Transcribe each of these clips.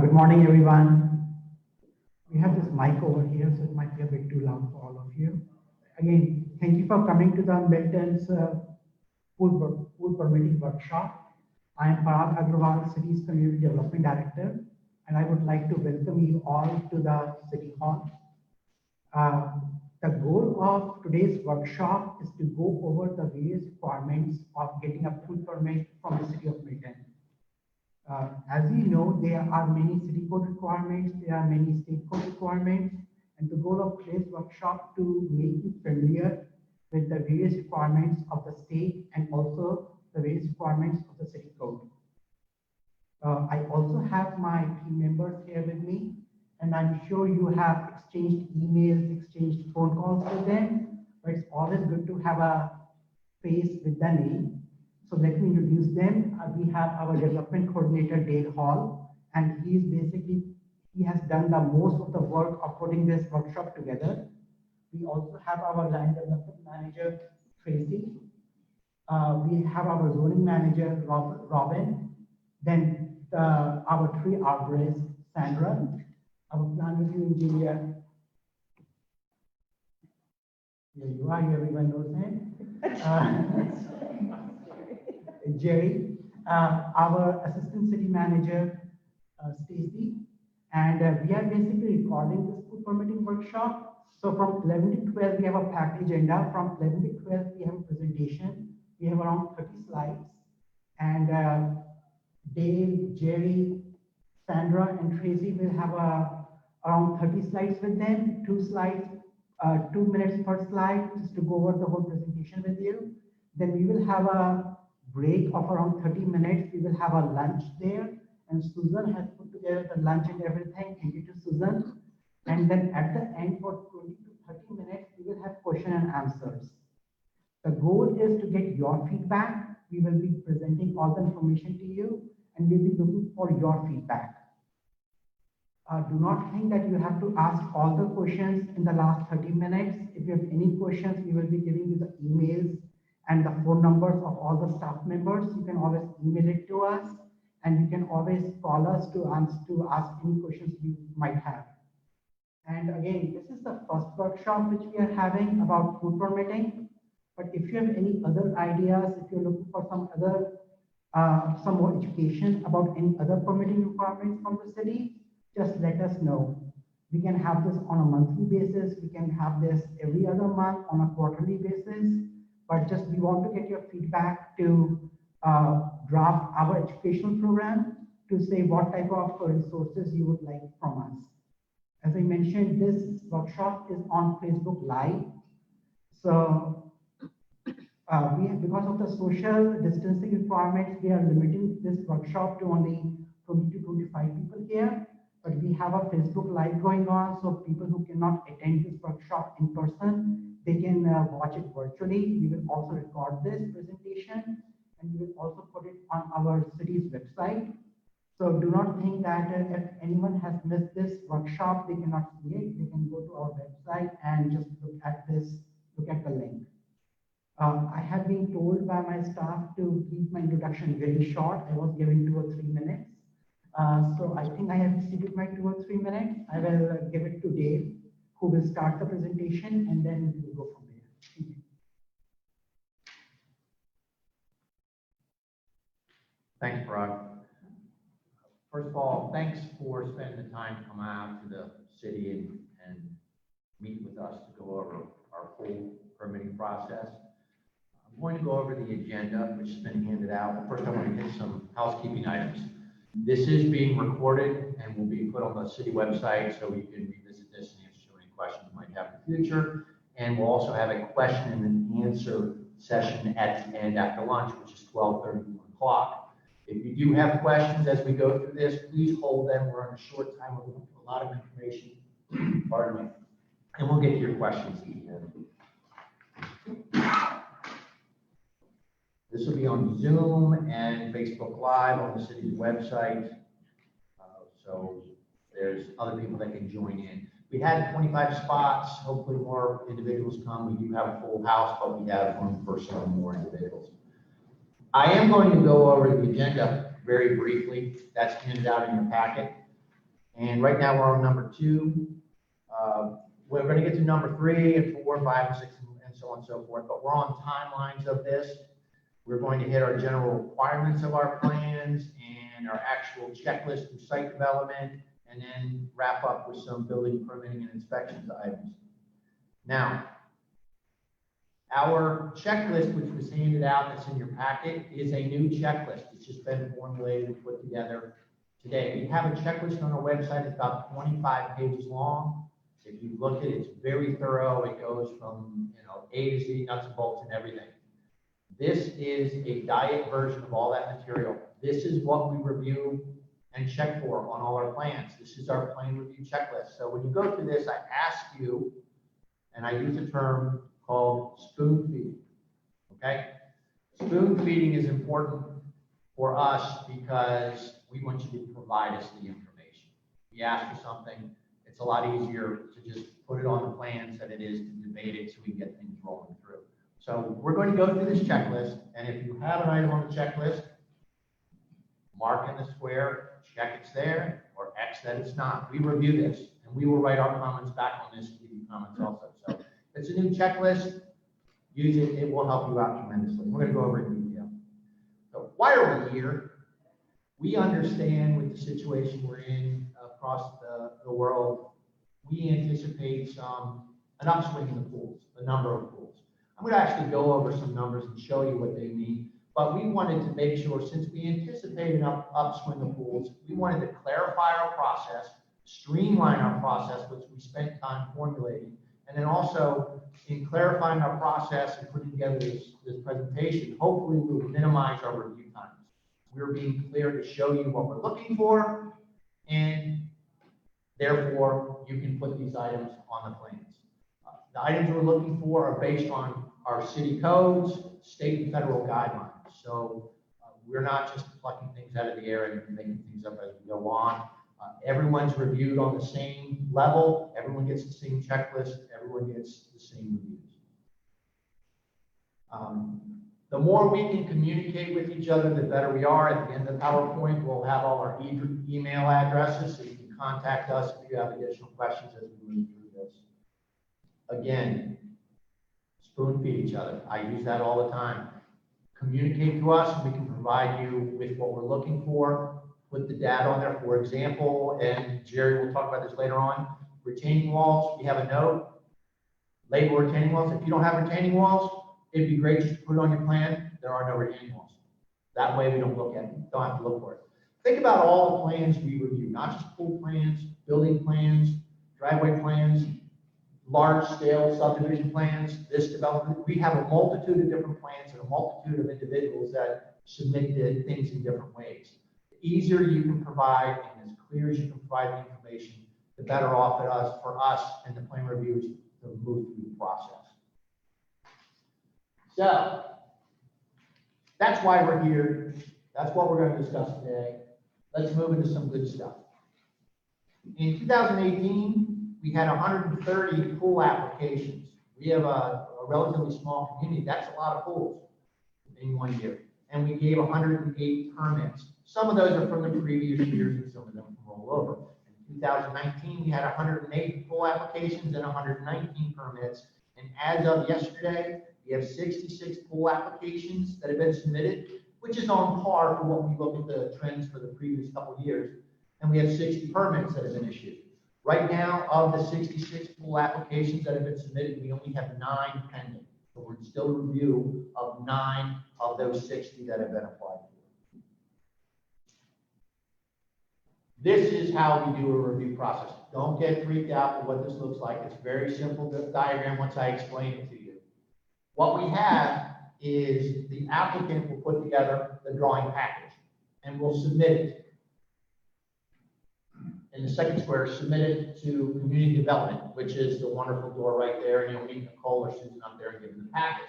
Good morning, everyone. We have this mic over here, so it might be a bit too loud for all of you. Again, thank you for coming to the Milton's pool permitting workshop. I am Parag Agrawal, City's Community Development Director, and I would like to welcome you all to the City Hall. The goal of today's workshop is to go over the various requirements of getting a pool permit from the City of Milton. As you know, there are many city code requirements, there are many state code requirements, and the goal of today's workshop to make you familiar with the various requirements of the state and also the various requirements of the city code. I also have my team members here with me, and I'm sure you have exchanged emails, exchanged phone calls with them, but it's always good to have a face with the name. So let me introduce them. We have our development coordinator, Dale Hall, and he has done the most of the work of putting this workshop together. We also have our land development manager, Tracy. We have our zoning manager, Robin. Then our tree arborist, Sandra. Our plan review engineer. Here you are, everyone knows him. Jerry, our assistant city manager, Stacy, and we are basically recording this pool permitting workshop. So from 11 to 12, we have a packed agenda. From 11 to 12, we have a presentation. We have around 30 slides. And Dave, Jerry, Sandra, and Tracy will have around 30 slides with them, 2 slides, 2 minutes per slide, just to go over the whole presentation with you. Then we will have a break of around 30 minutes. We will have a lunch there, and Susan has put together the lunch and everything. Thank you to Susan. And then at the end, for 20 to 30 minutes, we will have question and answers. The goal is to get your feedback. We will be presenting all the information to you, and we'll be looking for your feedback. Do not think that you have to ask all the questions in the last 30 minutes. If you have any questions, we will be giving you the emails and the phone numbers of all the staff members. You can always email it to us, and you can always call us to ask any questions you might have. And again, this is the first workshop which we are having about pool permitting. But if you have any other ideas, if you're looking for some more education about any other permitting requirements from the city, just let us know. We can have this on a monthly basis. We can have this every other month on a quarterly basis. But just we want to get your feedback to draft our educational program to say what type of resources you would like from us. As I mentioned, this workshop is on Facebook Live. So because of the social distancing requirements, we are limiting this workshop to only 20 to 25 people here. But we have a Facebook Live going on, so people who cannot attend this workshop in person, they can watch it virtually. We will also record this presentation, and we will also put it on our city's website. So do not think that if anyone has missed this workshop, they cannot see it. They can go to our website and just look at the link. I have been told by my staff to keep my introduction very short. I was given 2 or 3 minutes. So I think I have exceeded my 2 or 3 minutes. I will give it to Dave, who will start the presentation, and then we will go from there. Thank you. Thanks, Parag. First of all, thanks for spending the time to come out to the city and meet with us to go over our full permitting process. I'm going to go over the agenda, which has been handed out. First, I want to hit some housekeeping items. This is being recorded and will be put on the city website, so you can revisit this and answer questions you might have in the future. And we'll also have a question and answer session at the end after lunch, which is 12:30 to 1 o'clock. If you do have questions as we go through this, please hold them. We're on a short time with a lot of information. Pardon me. And we'll get to your questions at the end. This will be on Zoom and Facebook Live on the city's website. So there's other people that can join in. We had 25 spots. Hopefully more individuals come. We do have a full house, but we have room for some more individuals. I am going to go over the agenda very briefly. That's handed out in your packet. And right now we're on number 2. We're going to get to number 3 and 4, 5, and 6, and so on and so forth. But we're on timelines of this. We're going to hit our general requirements of our plans and our actual checklist of site development, and then wrap up with some building permitting and inspections items. Now, our checklist, which was handed out, that's in your packet, is a new checklist. It's just been formulated and put together today. We have a checklist on our website. It's about 25 pages long. If you look at it, it's very thorough. It goes from A to Z, nuts and bolts, and everything. This is a diet version of all that material. This is what we review and check for on all our plans. This is our plan review checklist. So when you go through this, I ask you, and I use a term called spoon feeding, okay? Spoon feeding is important for us because we want you to provide us the information. We ask for something, it's a lot easier to just put it on the plans than it is to debate it so we can get things rolling through. So we're going to go through this checklist, and if you have an item on the checklist, mark in the square, check it's there, or X that it's not. We review this, and we will write our comments back on this and give you comments also. So it's a new checklist. Use it. It will help you out tremendously. We're going to go over it in detail. So why are we here? We understand with the situation we're in across the world, we anticipate an upswing in the pools, the number of pools. I'm going to actually go over some numbers and show you what they mean. But we wanted to make sure, since we anticipate an upswing of pools, we wanted to clarify our process, streamline our process, which we spent time formulating, and then also in clarifying our process and putting together this presentation, hopefully we will minimize our review times. We're being clear to show you what we're looking for, and therefore you can put these items on the plans. The items we're looking for are based on our city codes, state and federal guidelines. So we're not just plucking things out of the air and making things up as we go on. Everyone's reviewed on the same level. Everyone gets the same checklist. Everyone gets the same reviews. The more we can communicate with each other, the better we are. At the end of the PowerPoint, we'll have all our email addresses, so you can contact us if you have additional questions as we move through this. Again, spoon feed each other. I use that all the time. Communicate to us, and we can provide you with what we're looking for. Put the data on there, for example, and Jerry will talk about this later on. Retaining walls, we have a note. Label retaining walls. If you don't have retaining walls, it'd be great just to put it on your plan. There are no retaining walls. That way we don't have to look for it. Think about all the plans we review, not just pool plans, building plans, driveway plans, large scale subdivision plans, this development. We have a multitude of different plans and a multitude of individuals that submit things in different ways. The easier you can provide and as clear as you can provide the information, the better off it is for us and the plan reviewers to move through the process. So that's why we're here. That's what we're going to discuss today. Let's move into some good stuff. In 2018, we had 130 pool applications. We have a relatively small community. That's a lot of pools in 1 year. And we gave 108 permits. Some of those are from the previous years and some of them roll over. In 2019, we had 108 pool applications and 119 permits. And as of yesterday, we have 66 pool applications that have been submitted, which is on par for what we look at the trends for the previous couple of years. And we have 60 permits that have been issued. Right now, of the 66 pool applications that have been submitted, we only have 9 pending. So we're still in review of 9 of those 60 that have been applied for. This is how we do a review process. Don't get freaked out with what this looks like. It's a very simple diagram once I explain it to you. What we have is the applicant will put together the drawing package and will submit it. In the second square, submit it to community development, which is the wonderful door right there, and you'll meet Nicole or Susan up there and give them the package.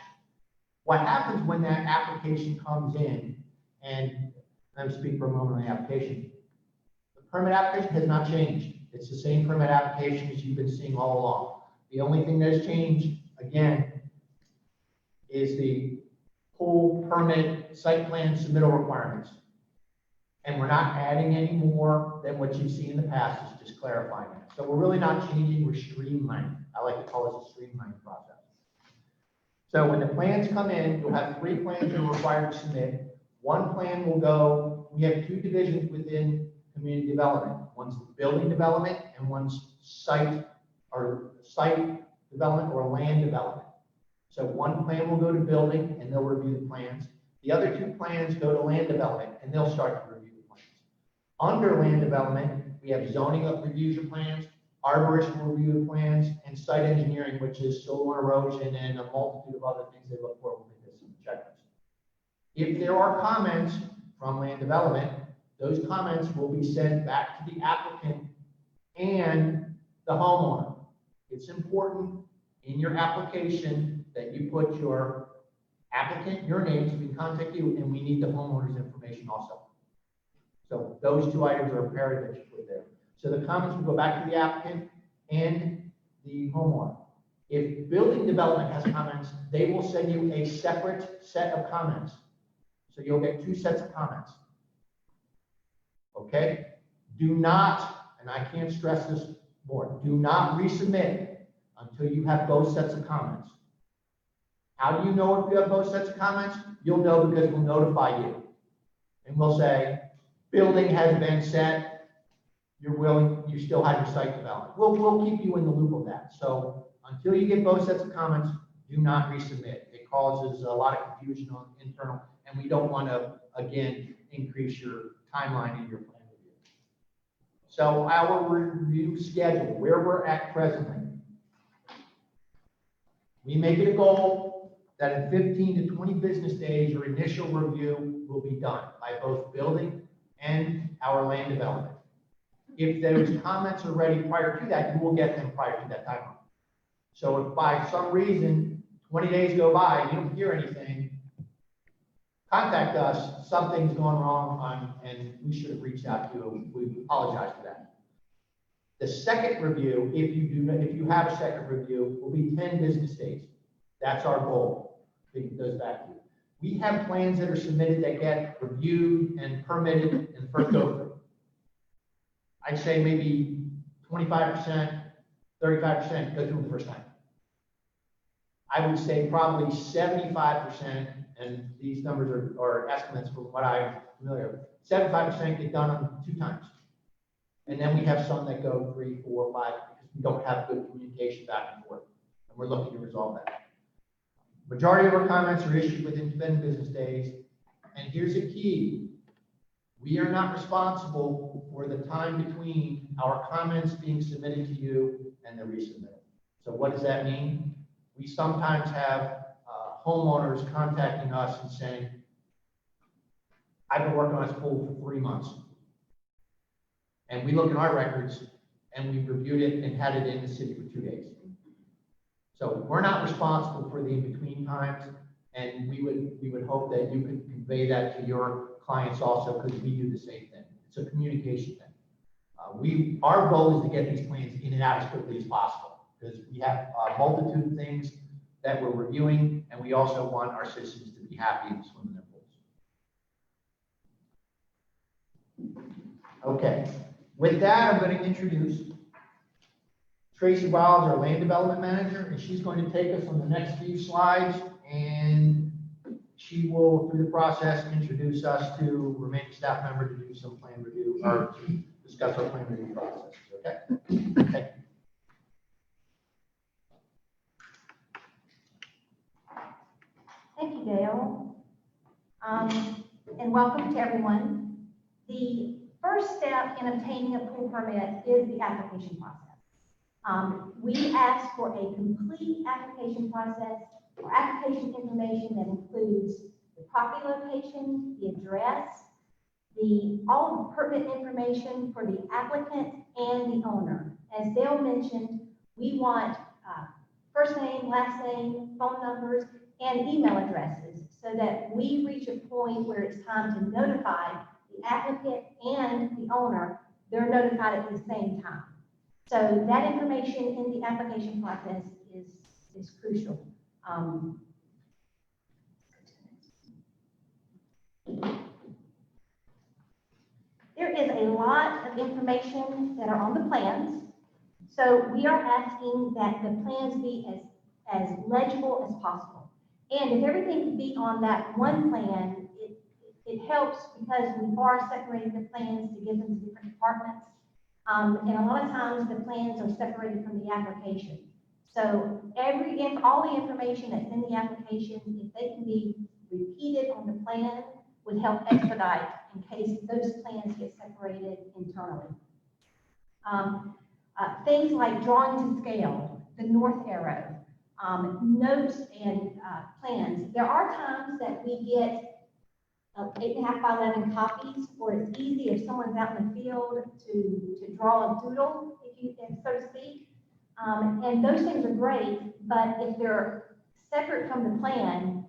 What happens when that application comes in, and let me speak for a moment on the application. The permit application has not changed. It's the same permit application as you've been seeing all along. The only thing that has changed, again, is the full permit site plan submittal requirements. And we're not adding any more than what you've seen in the past, it's just clarifying it. So we're really not changing, we're streamlining. I like to call this a streamlining process. So when the plans come in, you'll have 3 plans you're required to submit. One plan will go, we have 2 divisions within community development. One's building development and one's site development or land development. So one plan will go to building and they'll review the plans. The other 2 plans go to land development and they'll start to review the plans. Under land development, we have zoning reviews of plans, arborist will review the plans, and site engineering, which is soil erosion and a multitude of other things they look for when they do some checklist. If there are comments from land development, those comments will be sent back to the applicant and the homeowner. It's important in your application that you put your applicant, your name, so we can contact you, and we need the homeowner's information also. So those 2 items are imperative that you put there. So the comments will go back to the applicant and the homeowner. If building development has comments, they will send you a separate set of comments. So you'll get 2 sets of comments. Okay? Do not, and I can't stress this more, do not resubmit until you have both sets of comments. How do you know if you have both sets of comments? You'll know because we'll notify you. And we'll say, building has been set, you still have your site development. We'll keep you in the loop of that. So until you get both sets of comments, do not resubmit. It causes a lot of confusion on internal, and we don't want to, again, increase your timeline in your plan review. So our review schedule, where we're at presently, we make it a goal that in 15 to 20 business days, your initial review will be done by both building and our land development. If those comments are ready prior to that, you will get them prior to that timeline. So if by some reason 20 days go by and you don't hear anything, contact us. Something's going wrong, and we should have reached out to you. We apologize for that. The second review, if you have a second review, will be 10 business days. That's our goal. It goes back to you. We have plans that are submitted that get reviewed and permitted in the first go through. I'd say maybe 25%, 35% go through the first time. I would say probably 75%, and these numbers are estimates from what I'm familiar with, 75% get done on 2 times. And then we have some that go 3, 4, 5, because we don't have good communication back and forth. And we're looking to resolve that. Majority of our comments are issued within 10 business days. And here's a key. We are not responsible for the time between our comments being submitted to you and the resubmittal. So what does that mean? We sometimes have homeowners contacting us and saying, I've been working on this pool for 3 months. And we look at our records and we reviewed it and had it in the city for 2 days. So we're not responsible for the in-between times, and we would hope that you could convey that to your clients also, because we do the same thing. It's a communication thing. Our goal is to get these plans in and out as quickly as possible, because we have a multitude of things that we're reviewing, and we also want our citizens to be happy and swim in their pools. Okay, with that, I'm going to introduce Tracy Wiles, our land development manager, and she's going to take us on the next few slides, and she will, through the process, introduce us to remaining staff member to do some plan review, or to discuss our plan review process. Okay? Thank you. Thank you, Dale. And welcome to everyone. The first step in obtaining a pool permit is the application process. We ask for a complete application process or application information that includes the property location, the address, all pertinent information for the applicant and the owner. As Dale mentioned, we want first name, last name, phone numbers, and email addresses so that we reach a point where it's time to notify the applicant and the owner. They're notified at the same time. So that information in the application process is crucial. There is a lot of information that are on the plans. So we are asking that the plans be as legible as possible. And if everything can be on that one plan, it helps because we are separating the plans to give them to different departments. And a lot of times the plans are separated from the application. So all the information that's in the application, if they can be repeated on the plan, would help expedite in case those plans get separated internally. Things like drawing to scale, the north arrow, notes and plans. There are times that we get 8.5 by 11 copies, or it's easy if someone's out in the field to draw a doodle, so to speak. And those things are great, but if they're separate from the plan,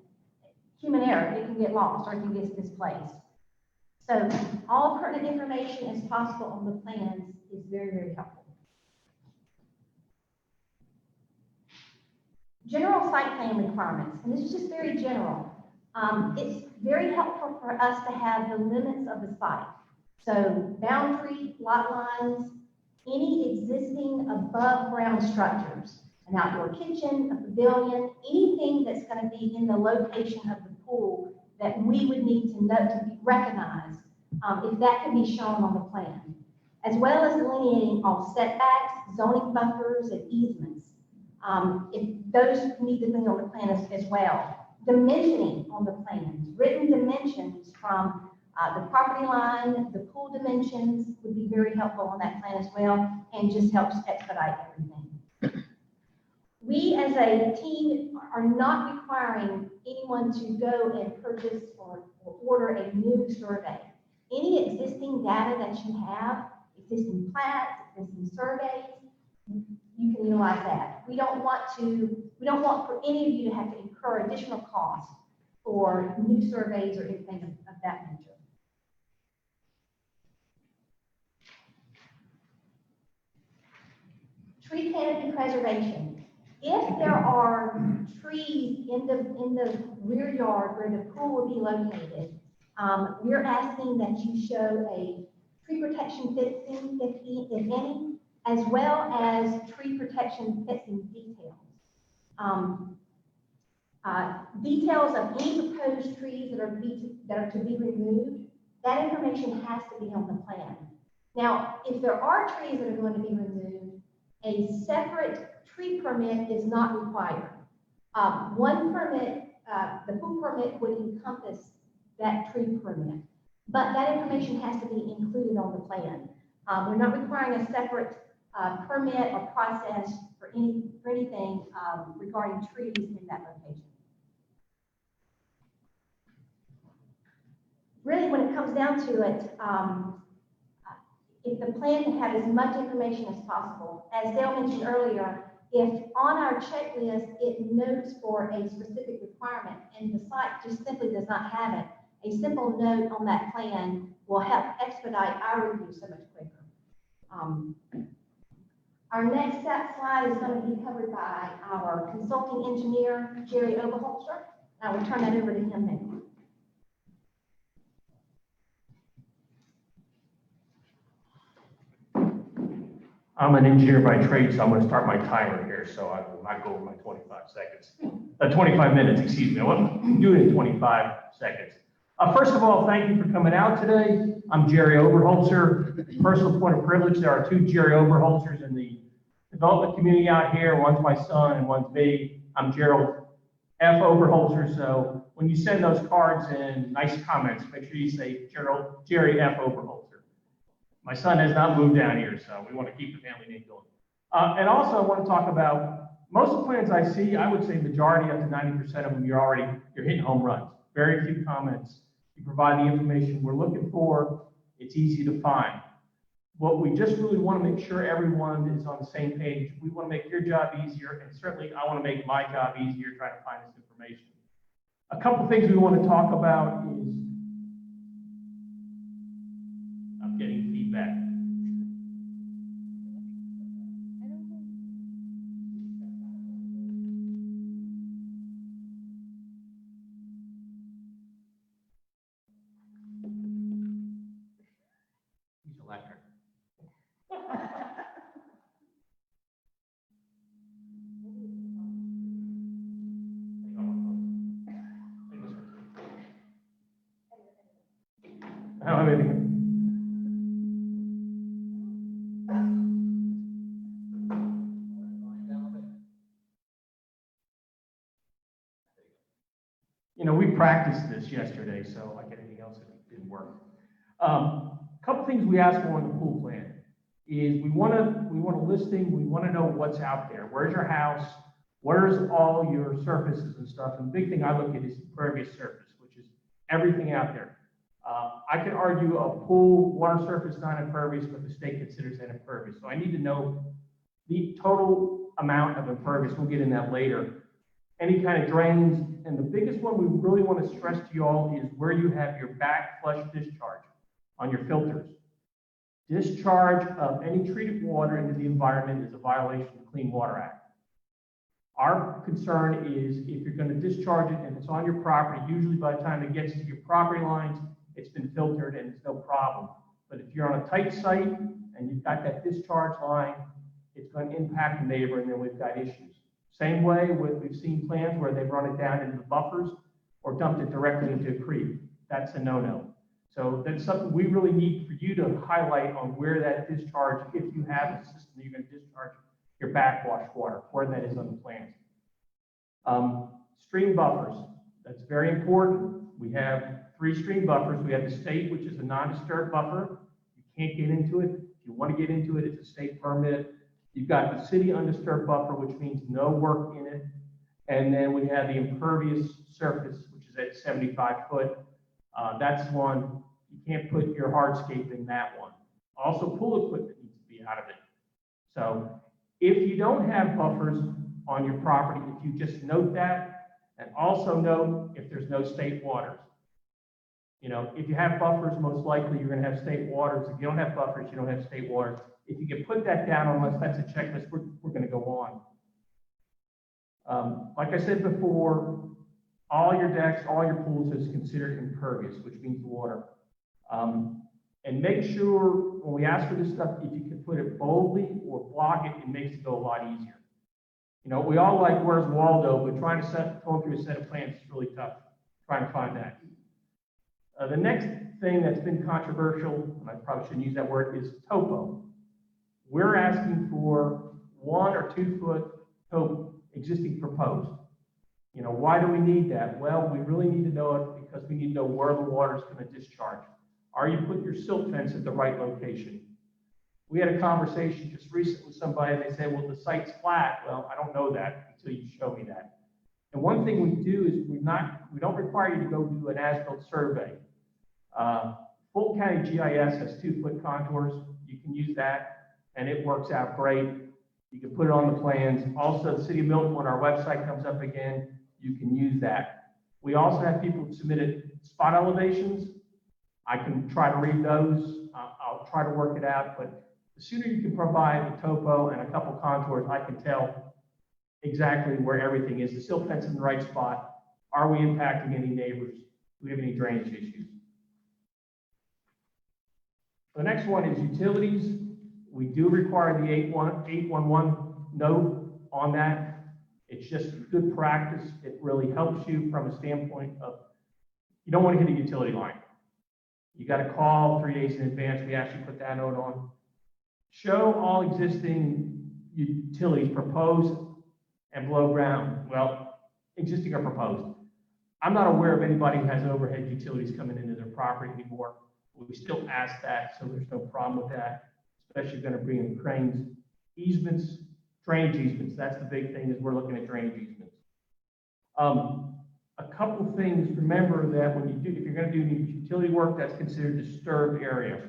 human error, it can get lost or it can get misplaced. So all pertinent information as possible on the plans is very, very helpful. General site plan requirements, and this is just very general. It's very helpful for us to have the limits of the site. So boundary, lot lines, any existing above ground structures, an outdoor kitchen, a pavilion, anything that's going to be in the location of the pool that we would need to know to be recognized, if that can be shown on the plan, as well as delineating all setbacks, zoning buffers, and easements. If those need to be on the plan as well. Dimensioning on the plans, written dimensions from the property line, the pool dimensions would be very helpful on that plan as well, and just helps expedite everything. We as a team are not requiring anyone to go and purchase or order a new survey. Any existing data that you have, existing plats, existing surveys, you can utilize that. We don't want for any of you to have to incur additional costs for new surveys or anything of that nature. Tree canopy preservation. If there are trees in the rear yard where the pool will be located, we're asking that you show a tree protection fencing, if any, as well as tree protection fencing details. Details of any proposed trees that are to be removed, that information has to be on the plan. Now, if there are trees that are going to be removed, a separate tree permit is not required. One permit, the pool permit would encompass that tree permit, but that information has to be included on the plan. We're not requiring a separate permit or process for anything regarding trees in that location. Really, when it comes down to it, if the plan can have as much information as possible, as Dale mentioned earlier, if on our checklist it notes for a specific requirement and the site just simply does not have it, a simple note on that plan will help expedite our review so much quicker. Our next slide is going to be covered by our consulting engineer, Jerry Oberholzer. I will turn that over to him now. I'm an engineer by trade, so I'm going to start my timer here, so I will not go over my 25 seconds. 25 minutes, excuse me. I won't do it in 25 seconds. First of all, thank you for coming out today. I'm Jerry Oberholzer. Personal point of privilege, there are two Jerry Oberholzers in the development community out here. One's my son and one's me. I'm Gerald F. Oberholzer, so when you send those cards in, nice comments, make sure you say Jerry F. Oberholzer. My son has not moved down here, so we want to keep the family name going. And also, I want to talk about most of the plans I see. I would say majority, up to 90% of them, you're hitting home runs. Very few comments. You provide the information we're looking for. It's easy to find. What we just really want to make sure everyone is on the same page. We want to make your job easier, and certainly I want to make my job easier trying to find this information. A couple things we want to talk about is, I'm getting feedback. He's electric. I don't have anything. You know, we practiced this yesterday, so like anything else, it didn't work. Couple things we asked for in the pool plan is we want a listing. We want to know what's out there. Where's your house? Where's all your surfaces and stuff? And the big thing I look at is impervious surface, which is everything out there. I can argue a pool water surface is not impervious, but the state considers that impervious. So I need to know the total amount of impervious. We'll get in that later. Any kind of drains, and the biggest one we really want to stress to you all is where you have your back flush discharge on your filters. Discharge of any treated water into the environment is a violation of the Clean Water Act. Our concern is if you're going to discharge it and it's on your property, usually by the time it gets to your property lines, it's been filtered and it's no problem. But if you're on a tight site and you've got that discharge line, it's going to impact the neighbor, and then we've got issues. Same way we've seen plans where they've run it down into the buffers or dumped it directly into a creek. That's a no-no. So that's something we really need for you to highlight on where that discharge, if you have a system that you're going to discharge your backwash water, where that is on the plans. Stream buffers, that's very important. We have 3 stream buffers. We have the state, which is a non-disturbed buffer. You can't get into it. If you want to get into it, it's a state permit. You've got the city undisturbed buffer, which means no work in it. And then we have the impervious surface, which is at 75 foot. That's one, you can't put your hardscape in that one. Also, pool equipment needs to be out of it. So if you don't have buffers on your property, if you just note that, and also note if there's no state waters. You know, if you have buffers, most likely you're going to have state waters. If you don't have buffers, you don't have state waters. If you can put that down, unless that's a checklist, we're going to go on. Like I said before, all your decks, all your pools is considered impervious, which means water. And make sure when we ask for this stuff, if you can put it boldly or block it, it makes it go a lot easier. You know, we all like, where's Waldo, but trying to go through a set of plans is really tough, trying to find that. The next thing that's been controversial, and I probably shouldn't use that word, is topo. We're asking for 1 or 2 foot topo existing proposed. You know, why do we need that? Well, we really need to know it because we need to know where the water is going to discharge. Are you putting your silt fence at the right location? We had a conversation just recently with somebody, and they said, well, the site's flat. Well, I don't know that until you show me that. And one thing we do is we don't require you to go do an as-built survey. Fulton County GIS has 2-foot contours. You can use that, and it works out great. You can put it on the plans. Also, the City of Milton, when our website comes up again, you can use that. We also have people who submitted spot elevations. I can try to read those. I'll try to work it out, but the sooner you can provide the topo and a couple contours, I can tell exactly where everything is. The silt fence in the right spot. Are we impacting any neighbors? Do we have any drainage issues? The next one is utilities. We do require the 811 note on that. It's just good practice. It really helps you from a standpoint of, you don't want to hit a utility line. You got to call 3 days in advance. We actually put that note on. Show all existing utilities proposed and below ground. Well, existing or proposed. I'm not aware of anybody who has overhead utilities coming into their property anymore. We still ask that, so there's no problem with that, especially going to bring in cranes. Easements, drainage easements, that's the big thing, is we're looking at drainage easements. A couple things, remember that when you do, if you're going to do utility work, that's considered disturbed area.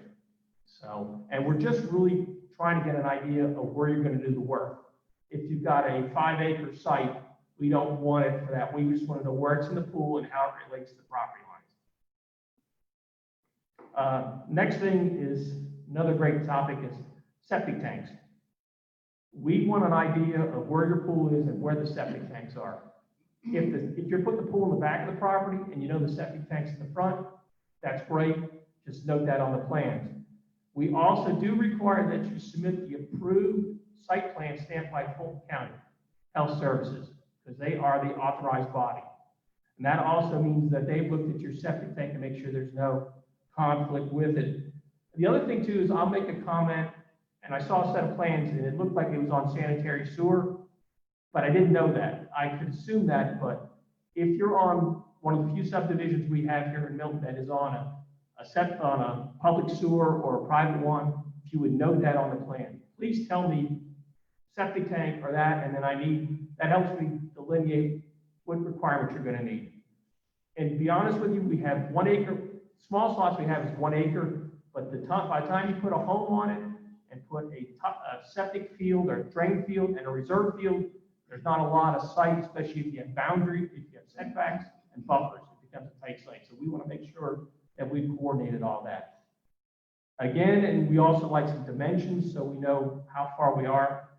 So, and we're just really trying to get an idea of where you're going to do the work. If you've got a 5-acre site, we don't want it for that. We just want to know where it's in the pool and how it relates to the property lines. Next thing is, another great topic is septic tanks. We want an idea of where your pool is and where the septic tanks are. If you're putting the pool in the back of the property and you know the septic tank's in the front, that's great. Just note that on the plans. We also do require that you submit the approved site plan stamped by Fulton County Health Services, because they are the authorized body. And that also means that they've looked at your septic tank to make sure there's no conflict with it. The other thing too is I'll make a comment, and I saw a set of plans and it looked like it was on sanitary sewer, but I didn't know that. I could assume that, but if you're on one of the few subdivisions we have here in Milton that is on a public sewer or a private one, if you would note that on the plan, please tell me septic tank or that, and then that helps me delineate what requirements you're going to need. And to be honest with you, we have 1 acre, small slots we have is 1 acre, but by the time you put a home on it and put a septic field or drain field and a reserve field, there's not a lot of site, especially if you have boundary, if you have setbacks and buffers, it becomes a tight site. So we want to make sure that we've coordinated all that. Again, and we also like some dimensions so we know how far we are.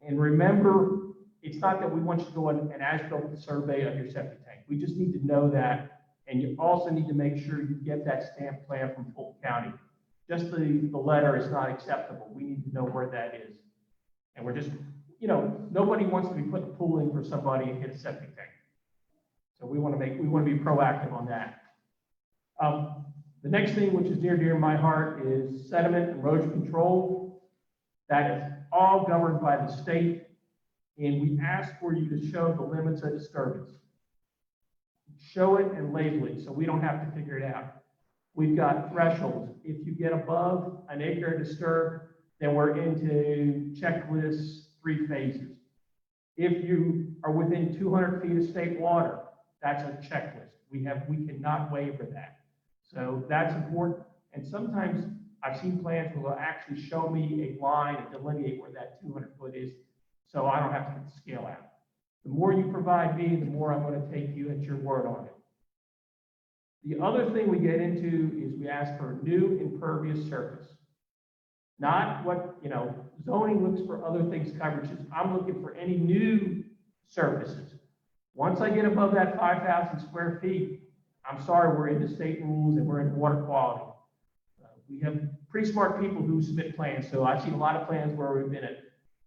And remember, it's not that we want you to go on an as-built survey of your septic tank. We just need to know that, and you also need to make sure you get that stamp plan from Fulton County. Just the letter is not acceptable. We need to know where that is. And we're just, nobody wants to be putting a pool in for somebody and hit a septic tank. So we want to be proactive on that. The next thing, which is near to my heart, is sediment and erosion control. That is all governed by the state, and we ask for you to show the limits of disturbance. Show it and label it so we don't have to figure it out. We've got thresholds. If you get above an acre disturbed, then we're into checklist 3 phases. If you are within 200 feet of state water, that's a checklist. We cannot waiver that. So that's important. And sometimes I've seen plans where they'll actually show me a line and delineate where that 200 foot is, so I don't have to get the scale out. The more you provide me, the more I'm going to take you at your word on it. The other thing we get into is we ask for new impervious surface. Not what, zoning looks for other things, coverages. I'm looking for any new surfaces. Once I get above that 5,000 square feet, I'm sorry, we're into state rules and we're into water quality. We have pretty smart people who submit plans. So I've seen a lot of plans where we've been at,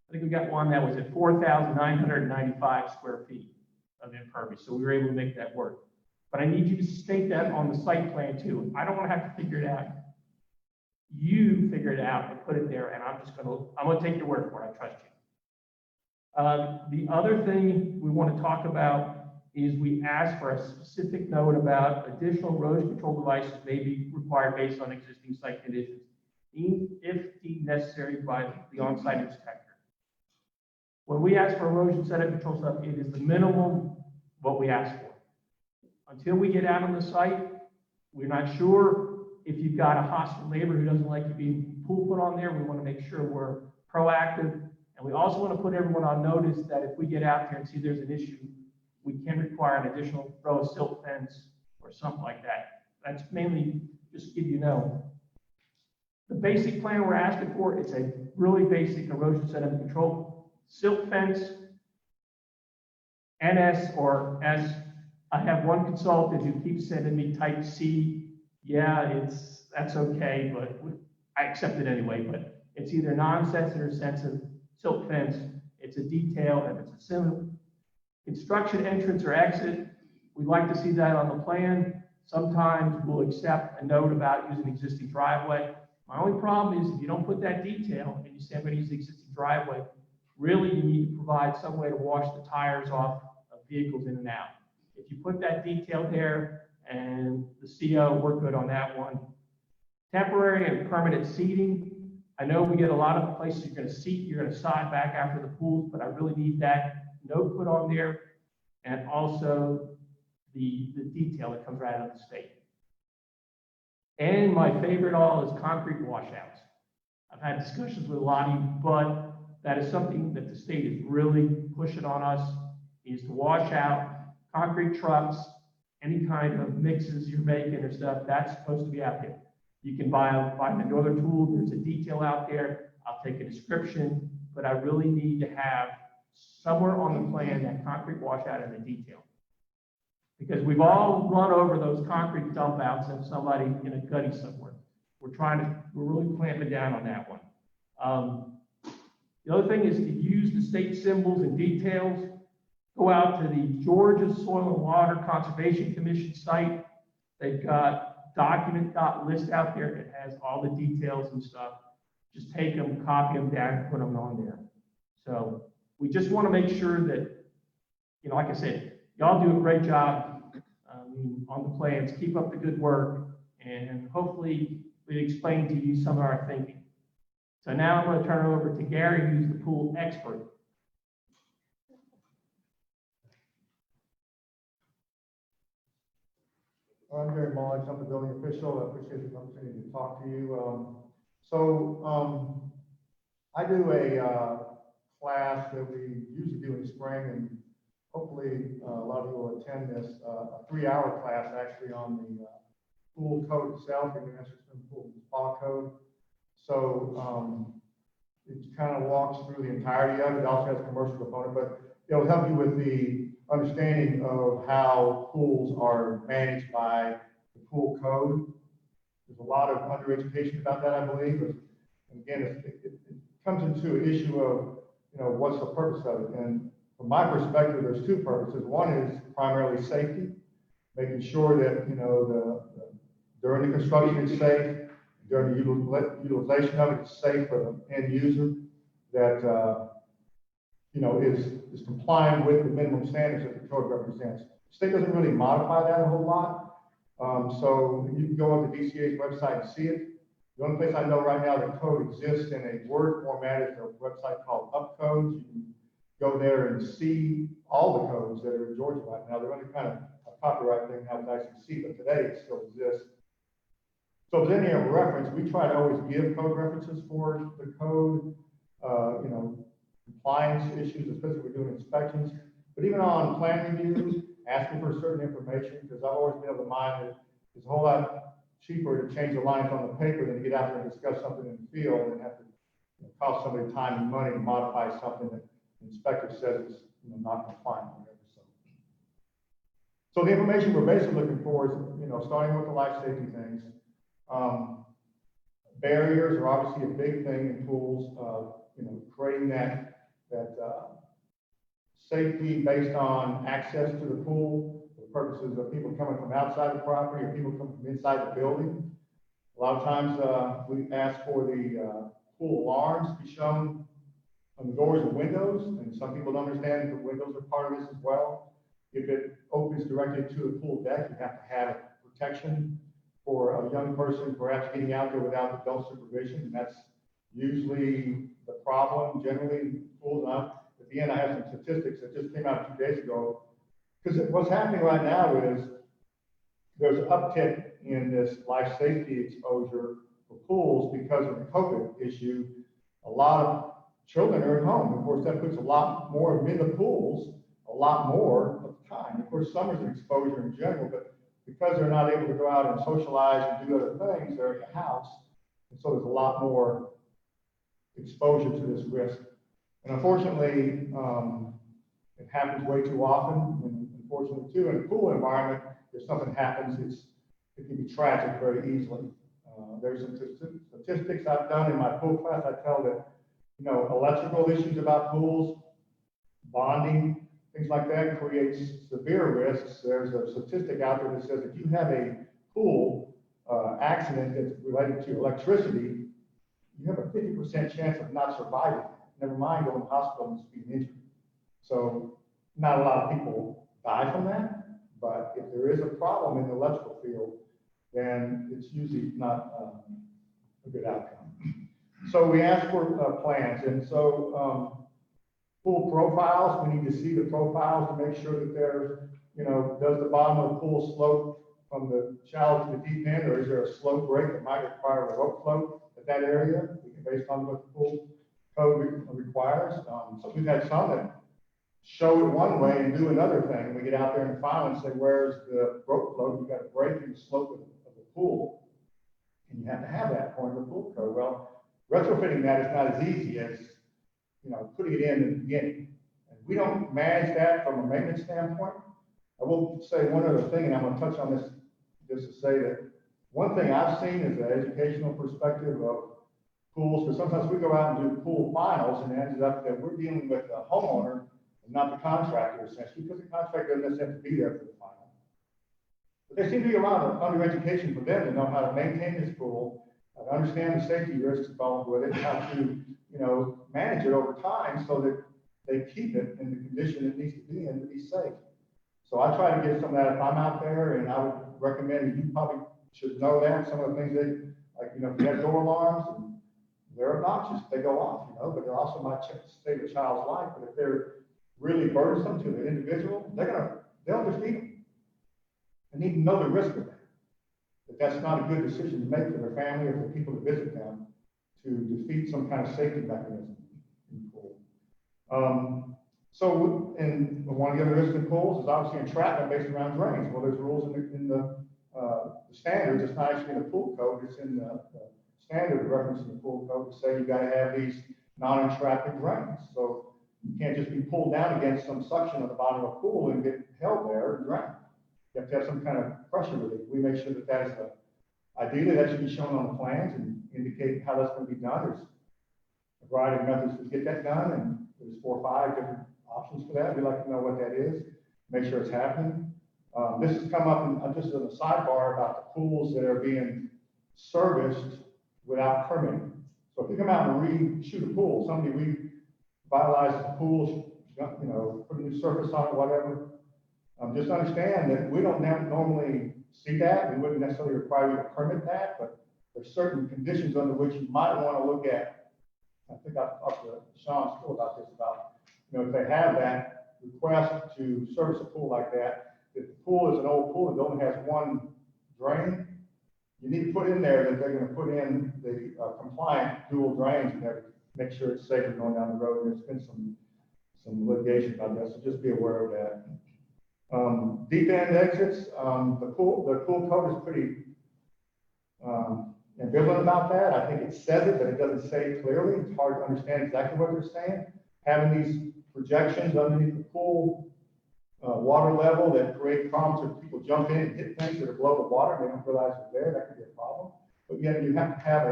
I think we got one that was at 4,995 square feet of impervious. So we were able to make that work. But I need you to state that on the site plan too. I don't want to have to figure it out. You figure it out and put it there, and I'm going to take your word for it. I trust you. The other thing we want to talk about is we ask for a specific note about additional erosion control devices may be required based on existing site conditions, if deemed necessary by the on-site inspector. When we ask for erosion sediment control stuff, it is the minimum what we ask for. Until we get out on the site, we're not sure. If you've got a hostile neighbor who doesn't like you being pool put on there, we want to make sure we're proactive. And we also want to put everyone on notice that if we get out there and see there's an issue, we can require an additional row of silt fence or something like that. That's mainly just to give you the basic plan we're asking for. It's a really basic erosion sediment control. Silt fence, NS or S. I have one consultant who keeps sending me type C. Yeah, that's okay, but I accept it anyway. But it's either non-sensitive or sensitive silt fence. It's a detail, and it's a similar construction entrance or exit. We'd like to see that on the plan. Sometimes we'll accept a note about using existing driveway. My only problem is if you don't put that detail and you say I'm going to use the existing driveway, really you need to provide some way to wash the tires off of vehicles in and out. If you put that detail there and the CO, we're good on that one. Temporary and permanent seating. I know we get a lot of places you're gonna seat, you're gonna side back after the pools, but I really need that note put on there. And also the detail that comes right out of the state. And my favorite all is concrete washouts. I've had discussions with Lottie, but that is something that the state is really pushing on us, is to wash out concrete trucks, any kind of mixes you're making or stuff, that's supposed to be out there. You can buy another tool, there's a detail out there, I'll take a description, but I really need to have somewhere on the plan that concrete washout and the detail. Because we've all run over those concrete dump outs and somebody in a gutty somewhere. We're really clamping down on that one. The other thing is to use the state symbols and details. Go out to the Georgia Soil and Water Conservation Commission site. They've got document.list out there that has all the details and stuff. Just take them, copy them down, and put them on there. So we just want to make sure that, you know, like I said, y'all do a great job on the plans. Keep up the good work, and hopefully we explain to you some of our thinking. So now I'm going to turn it over to Gary, who's the pool expert. I'm Gary Mullins, I'm the building official. I appreciate the opportunity to talk to you. I do a class that we usually do in the spring, and hopefully a lot of you will attend this, a 3-hour class actually on the pool code itself, the International Swimming Pool Spa Code. So it kind of walks through the entirety of it. It also has a commercial component, but it'll help you with the understanding of how pools are managed by the pool code. There's a lot of undereducation about that, I believe. And again, it comes into an issue of, you know, what's the purpose of it? And from my perspective, there's two purposes. One is primarily safety, making sure that, you know, during the construction it's safe, during the utilization of it, it's safe for the end user, that, you know, is complying with the minimum standards that the code represents. The state doesn't really modify that a whole lot. So you can go on the DCA's website and see it. The only place I know right now the code exists in a Word format is a website called UpCodes. You can go there and see all the codes that are in Georgia right now. They're really kind of a copyright thing now to actually see, but today it still exists. So if there's any reference, we try to always give code references for the code, you know, compliance issues, especially if we're doing inspections. But even on plan reviews, asking for certain information, because I've always been of the mind that it's a whole lot cheaper to change the lines on the paper than to get out there and discuss something in the field and have to, you know, cost somebody time and money to modify something that the inspector says is, you know, not compliant or whatever. So the information we're basically looking for is, you know, starting with the life safety things. Barriers are obviously a big thing in pools. You know, creating that safety based on access to the pool for purposes of people coming from outside the property or people coming from inside the building. A lot of times we ask for the pool alarms to be shown on the doors and windows, and some people don't understand that the windows are part of this as well. If it opens directly to the pool deck, you have to have protection for a young person perhaps getting out there without adult supervision, and that's usually the problem generally in pools. At the end, I have some statistics that just came out 2 days ago, because what's happening right now is there's an uptick in this life safety exposure for pools because of the COVID issue. A lot of children are at home. Of course, that puts a lot more of them in the pools, a lot more of the time. Of course, summer's an exposure in general, but because they're not able to go out and socialize and do other things, they're in the house. And so there's a lot more exposure to this risk. And unfortunately, it happens way too often. And unfortunately, too, in a pool environment, if something happens, it can be tragic very easily. There's some statistics I've done in my pool class. I tell that, you know, electrical issues about pools, bonding, things like that creates severe risks. There's a statistic out there that says if you have a pool accident that's related to electricity, you have a 50% chance of not surviving. Never mind going to the hospital and being injured. So not a lot of people die from that, but if there is a problem in the electrical field, then it's usually not a good outcome. So we ask for plans, and so pool profiles, we need to see the profiles to make sure that there's, does the bottom of the pool slope from the shallow to the deep end, or is there a slope break that might require a rope float at that area, based on what the pool code requires. So we've had some that show it one way and do another thing. And we get out there and file and say, where's the rope float? You've got a break in the slope of the pool. And you have to have that according to the pool code. Well, retrofitting that is not as easy as, putting it in the beginning. And we don't manage that from a maintenance standpoint. I will say one other thing, and I'm going to touch on this just to say that one thing I've seen is an educational perspective of pools, because sometimes we go out and do pool finals and it ends up that we're dealing with the homeowner and not the contractor, essentially, because the contractor doesn't necessarily have to be there for the final. But there seems to be a lot of under-education for them to know how to maintain this pool, how to understand the safety risks involved with it, how to, manage it over time so that they keep it in the condition it needs to be in to be safe. So I try to get some of that if I'm out there, and I would recommend, you probably should know that, some of the things if you have door alarms, and they're obnoxious, they go off, but they also might save a child's life. But if they're really burdensome to the individual, they'll defeat them. They need to know the risk of that. That that's not a good decision to make for their family or for people to visit them, to defeat some kind of safety mechanism in the pool. And one of the other risks in pools is obviously entrapment based around drains. Well, there's rules in the standards. It's not actually in the pool code. It's in the standard reference in the pool code to say you got to have these non-entrapping drains. So you can't just be pulled down against some suction at the bottom of a pool and get held there and drowned. You have to have some kind of pressure relief. We make sure that that is ideally that should be shown on the plans and indicate how that's going to be done. There's a variety of methods to get that done, and there's 4 or 5 different options for that. We'd like to know what that is, make sure it's happening. This has come up just in a sidebar about the pools that are being serviced without permitting. So if you come out and re-shoot a pool, somebody revitalizes the pool, put a new surface on it, whatever, just understand that we don't normally see that. We wouldn't necessarily require you to permit that, but there's certain conditions under which you might want to look at. I think I've talked to Sean School about this, if they have that request to service a pool like that, if the pool is an old pool and only has one drain, you need to put in there that they're going to put in the compliant dual drains and make sure it's safer going down the road. There's been some litigation about that, so just be aware of that. Deep end exits, the pool code is pretty ambivalent about that. I think it says it, but it doesn't say it clearly. It's hard to understand exactly what they're saying. Having these projections underneath the pool water level that create problems if people jump in and hit things that are below the water, they don't realize they're there, that could be a problem. But yet you have to have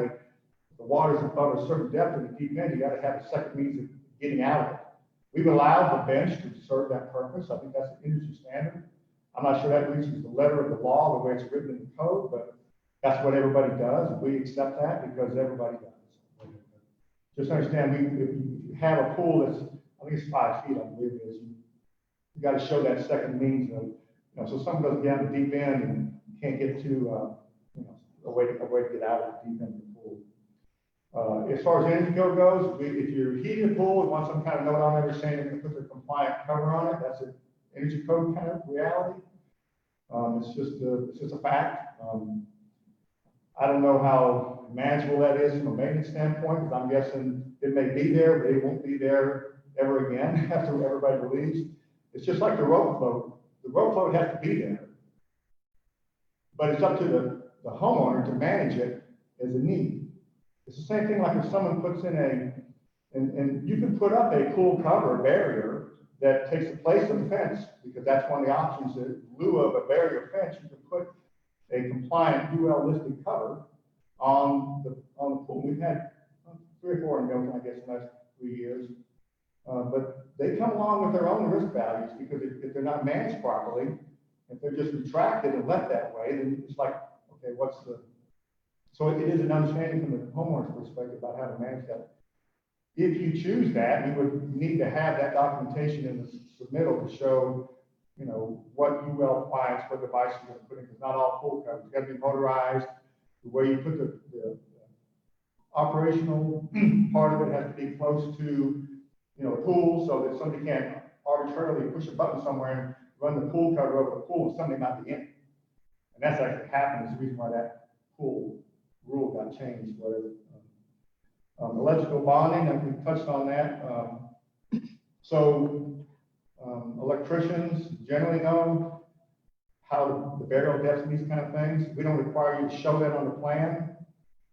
the water's above a certain depth in the deep end, you got to have a second means of getting out of it. We've allowed the bench to serve that purpose. I think that's an industry standard. I'm not sure that reaches the letter of the law, the way it's written in the code, but that's what everybody does, and we accept that because everybody does. Just understand, if you have a pool that's, I think it's 5 feet, I believe it is, you got to show that second means of, so someone doesn't get on the deep end and can't get to, a way to get out of the deep end of the pool. As far as energy code goes, if you're heating a pool, we want some kind of note on there saying they're going to put their compliant cover on it. That's an energy code kind of reality. It's just a fact. I don't know how manageable that is from a maintenance standpoint, because I'm guessing it may be there, but it won't be there ever again after everybody leaves. It's just like the rope float. The rope float has to be there, but it's up to the homeowner to manage it as a need. It's the same thing like if someone puts in and you can put up a pool cover barrier that takes the place of the fence, because that's one of the options. In lieu of a barrier fence, you can put a compliant UL listed cover on the pool. We've had 3 or 4 in Milton, I guess, in the last 3 years. But they come along with their own risk values, because if they're not managed properly, if they're just retracted and left that way, then it's like, okay, so it is an understanding from the homeowner's perspective about how to manage that. If you choose that, you would need to have that documentation in the submittal to show you know, what UL appliance, what devices you're going to put in, because not all pool covers, it's got to be motorized. The way you put the operational part of it has to be close to, you know, the pool, so that somebody can't arbitrarily push a button somewhere and run the pool cover over the pool and somebody might be in it. And that's actually happened. It's the reason why that pool rule got changed. Whatever. Electrical bonding, and we touched on that. Electricians generally know how the burial depths and these kind of things. We don't require you to show that on the plan,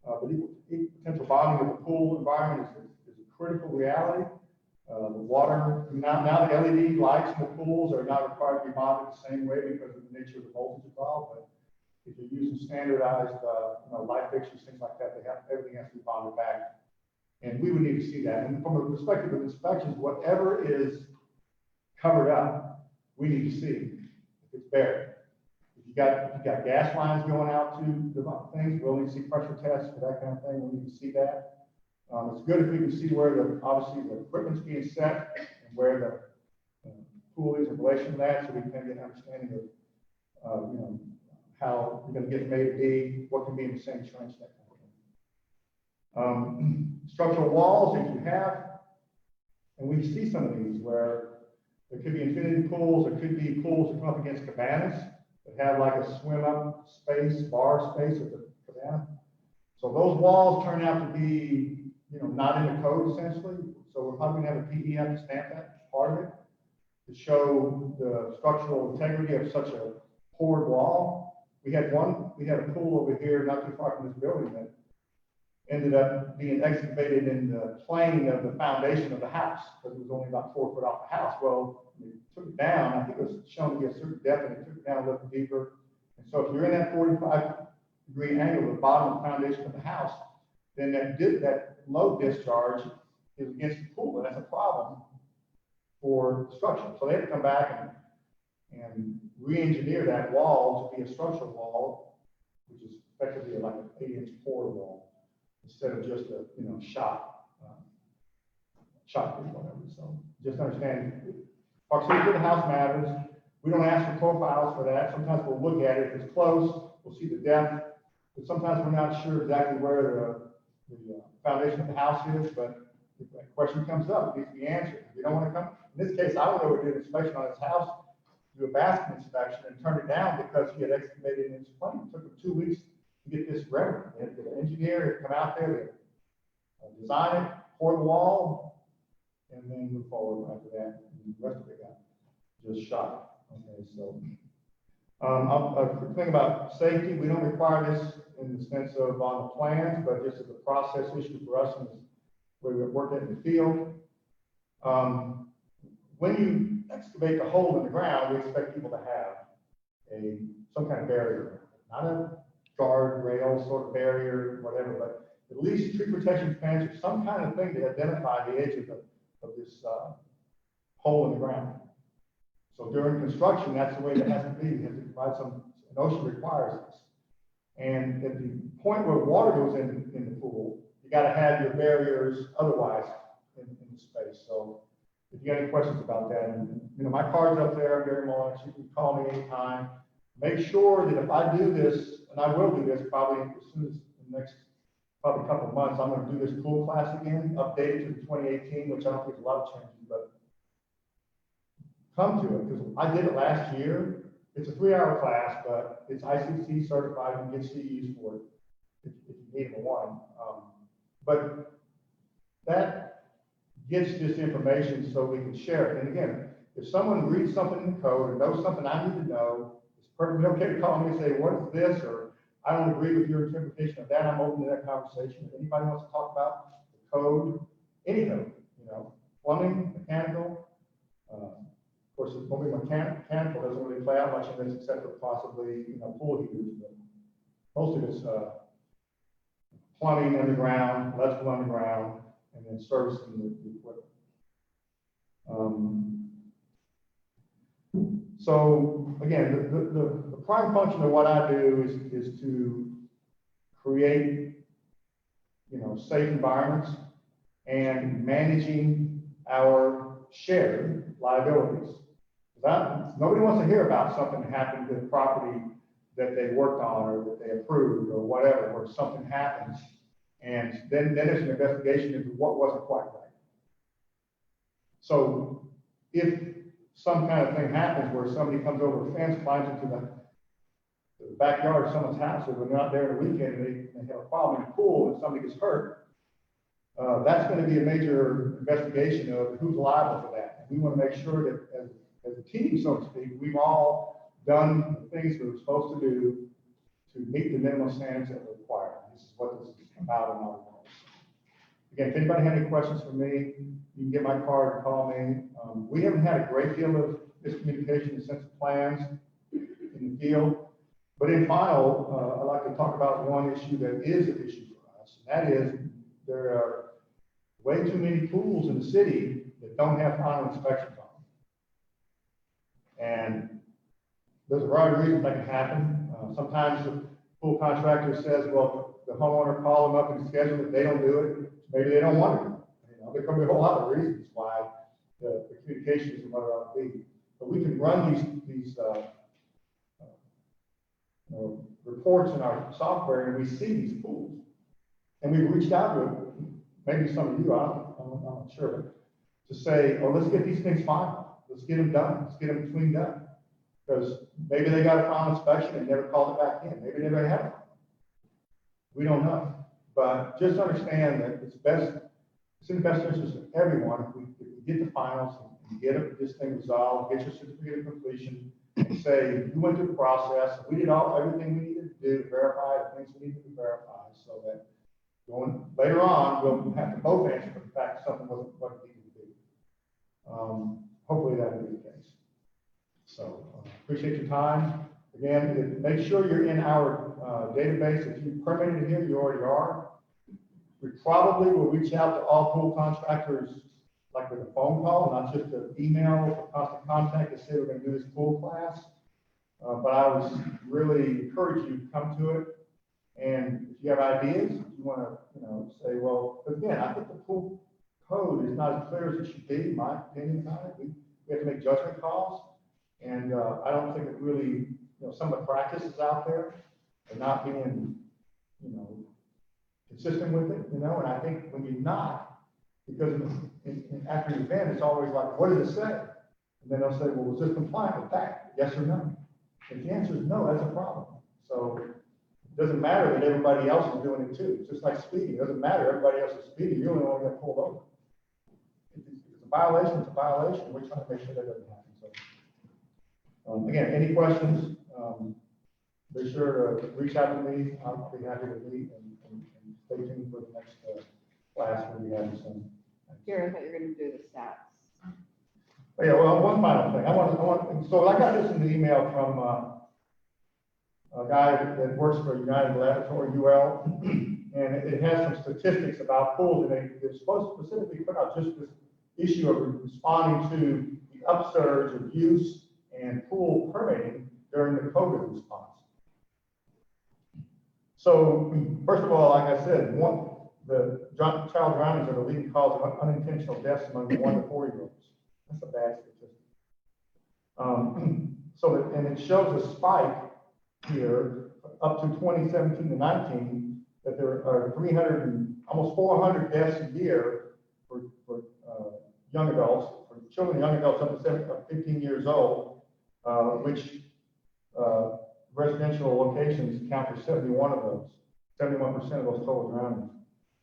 but potential bonding of the pool environment is a critical reality. The water, now the LED lights in the pools are not required to be bonded the same way because of the nature of the voltage involved, but if you're using standardized light fixtures, things like that, everything has to be bonded back. And we would need to see that. And from the perspective of inspections, whatever is covered up, we need to see if it's buried. If you got gas lines going out to the things, we'll need to see pressure tests for that kind of thing. We need to see that. It's good if we can see where obviously the equipment's being set and where the pool is in relation to that, so we can get an understanding of how you're going to get from A to B, what can be in the same trench, that kind of thing. Structural walls that you have, and we see some of these where there could be infinity pools, there could be pools that come up against cabanas that have like a swim up space, bar space at the cabana. So those walls turn out to be, not in the code essentially. So we're probably going to have a PDF to stamp that part of it to show the structural integrity of such a poured wall. We had a pool over here not too far from this building that ended up being excavated in the plane of the foundation of the house because it was only about 4 foot off the house. Well, we took it down. I think it was shown to be a certain depth, and it took it down a little deeper. And so if you're in that 45-degree angle at the bottom of the foundation of the house, then that low discharge is against the pool, and that's a problem for the structure. So they have to come back and re-engineer that wall to be a structural wall, which is effectively like an 8-inch pour wall, instead of just a shotcrete, whatever. So just understand, proximity to the house matters. We don't ask for profiles for that. Sometimes we'll look at it. If it's close, we'll see the depth, but sometimes we're not sure exactly where the foundation of the house is, but if that question comes up, it needs to be answered. If you don't want to come, in this case, I went over to do an inspection on his house, do a basket inspection, and turned it down because he had excavated in his plane. It took him 2 weeks to get this ready. They had the engineer come out there, they design it, pour the wall, and then move forward after that. And the rest of it got just shot. Okay, so a thing about safety, we don't require this in the sense of on the plans, but just as a process issue for us and where we work it in the field. When you excavate the hole in the ground, we expect people to have some kind of barrier, not a guard rail sort of barrier, whatever, but at least tree protection fence or some kind of thing to identify the edge of this hole in the ground. So during construction, that's the way it has to be. You have to provide an OSHA requires this. And at the point where water goes in the pool, you got to have your barriers otherwise in the space. So if you got any questions about that, and my card's up there, I'm Gary Mullins, you can call me anytime. Make sure that if I do this, and I will do this probably as soon as the next probably couple of months, I'm going to do this pool class again, updated to the 2018, which I don't think is a lot of changes, but come to it, because I did it last year. It's a 3-hour class, but it's ICC certified and get CEs for it if you need them one. But that gets this information so we can share it. And again, if someone reads something in the code or knows something I need to know, it's perfectly okay to call me and say, what is this? Or I don't agree with your interpretation of that. I'm open to that conversation. If anybody wants to talk about the code, any code, plumbing, mechanical, of course, it's only mechanical doesn't really play out much in this except for possibly, pool heaters, but most of it's plumbing underground, electrical underground, and then servicing the equipment. So again, the prime function of what I do is to create, safe environments and managing our shared liabilities. Nobody wants to hear about something that happened to the property that they worked on or that they approved or whatever, where something happens. And then there's an investigation into what wasn't quite right. So if some kind of thing happens where somebody comes over a fence, climbs into the backyard of someone's house, or they're not there on the weekend and they have a problem in the pool and somebody gets hurt, that's going to be a major investigation of who's liable for that. And we want to make sure that as a team, so to speak, we've all done the things we were supposed to do to meet the minimum standards that are required. This is what this is about in our world. Again, if anybody has any questions for me, you can get my card and call me. We haven't had a great deal of miscommunication in the sense of plans in the field, but in final, I'd like to talk about one issue that is an issue for us, and that is there are way too many pools in the city that don't have final inspections on them. And there's a variety of reasons that can happen. Sometimes the pool contractor says, well, the homeowner called them up and scheduled it, they don't do it. Maybe they don't want to do it. You know, there can be a whole lot of reasons why the communication isn't what it ought to be. But we can run these reports in our software and we see these pools. And we've reached out to maybe some of you, I'm not sure, but to say, oh, let's get these things filed. Let's get them done. Let's get them cleaned up. Because maybe they got a final inspection and never called it back in. Maybe they never had one. We don't know. But just understand that it's in the best interest of everyone if we get the finals and get this thing resolved, get your certificate of completion, and say, you went through the process, we did everything we needed to do to verify the things we needed to verify, so that later on, we'll have to both answer for the fact something wasn't what it needed to be. Hopefully that will be the case. So appreciate your time. Again, make sure you're in our database. If you permitted here, you already are. We probably will reach out to all pool contractors like with a phone call, not just an email for constant contact to say we're going to do this pool class. But I would really encourage you to come to it. And if you have ideas, if you want to, say, well, again, I think the pool code is not as clear as it should be, my opinion on it. We have to make judgment calls. And I don't think it really, some of the practices out there are not being, consistent with it, and I think when you're not, because after the event, it's always like, what does it say? And then they'll say, well, was this compliant with that? Yes or no? If the answer is no, that's a problem. So it doesn't matter that everybody else is doing it too. It's just like speeding. It doesn't matter. Everybody else is speeding. You're the only one that got pulled over. If it's a violation, it's a violation. We're trying to make sure that doesn't happen. So, again, any questions, be sure to reach out to me. I'll be happy to meet and stay tuned for the next class when we have this one. Gary, I thought you were going to do the stats. Oh, yeah, well, one final thing. So I got this in the email from a guy that works for United Laboratory, UL, and it has some statistics about pools, and they're supposed to specifically put out just this issue of responding to the upsurge of use and pool permitting during the COVID response. So, first of all, like I said, the child drownings are the leading cause of unintentional deaths among the 1 to 4-year-olds. That's a bad statistic. And it shows a spike here up to 2017 to 19 that there are almost 400 deaths a year for young adults, for children and young adults up to 15 years old, which residential locations account for 71 of those, 71% of those total drownings.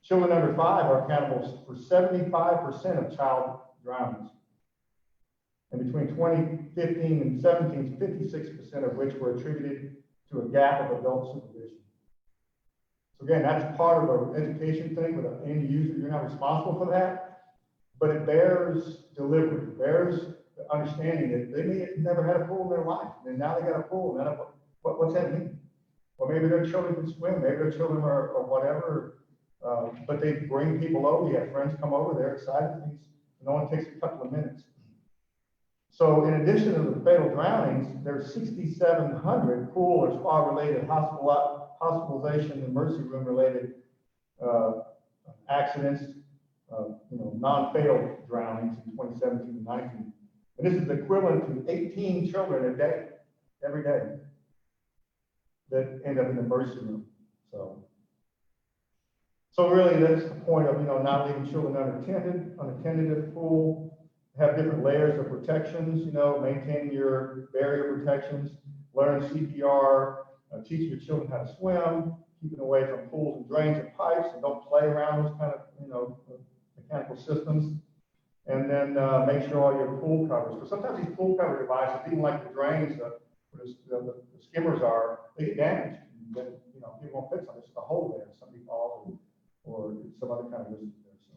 Children under 5 are accountable for 75% of child drownings. And between 2015 and 17, 56% of which were attributed to a gap of adult supervision. So again, that's part of an education thing with an end user. You're not responsible for that, but it bears delivery. It bears the understanding that they may have never had a pool in their life, and now they got a pool. And what's that mean? Well, maybe their children can swim, maybe their children are whatever, but they bring people over. You have friends come over, they're excited. It only takes a couple of minutes. So in addition to the fatal drownings, there's 6,700 pool or spa-related hospitalization, emergency room-related accidents, non-fatal drownings in 2017 and 19. And this is equivalent to 18 children a day, every day, that end up in the emergency room. So really, that's the point of, not leaving children unattended at the pool, have different layers of protections, maintaining your barrier protections, learn CPR, teach your children how to swim, keeping away from pools and drains and pipes, and don't play around those kind of, mechanical systems. And then make sure all your pool covers, because sometimes these pool cover devices, even like the drains, where the skimmers are, they get damaged. And then, people won't fix them. It's a hole there. Somebody falls or some other kind of risk there. So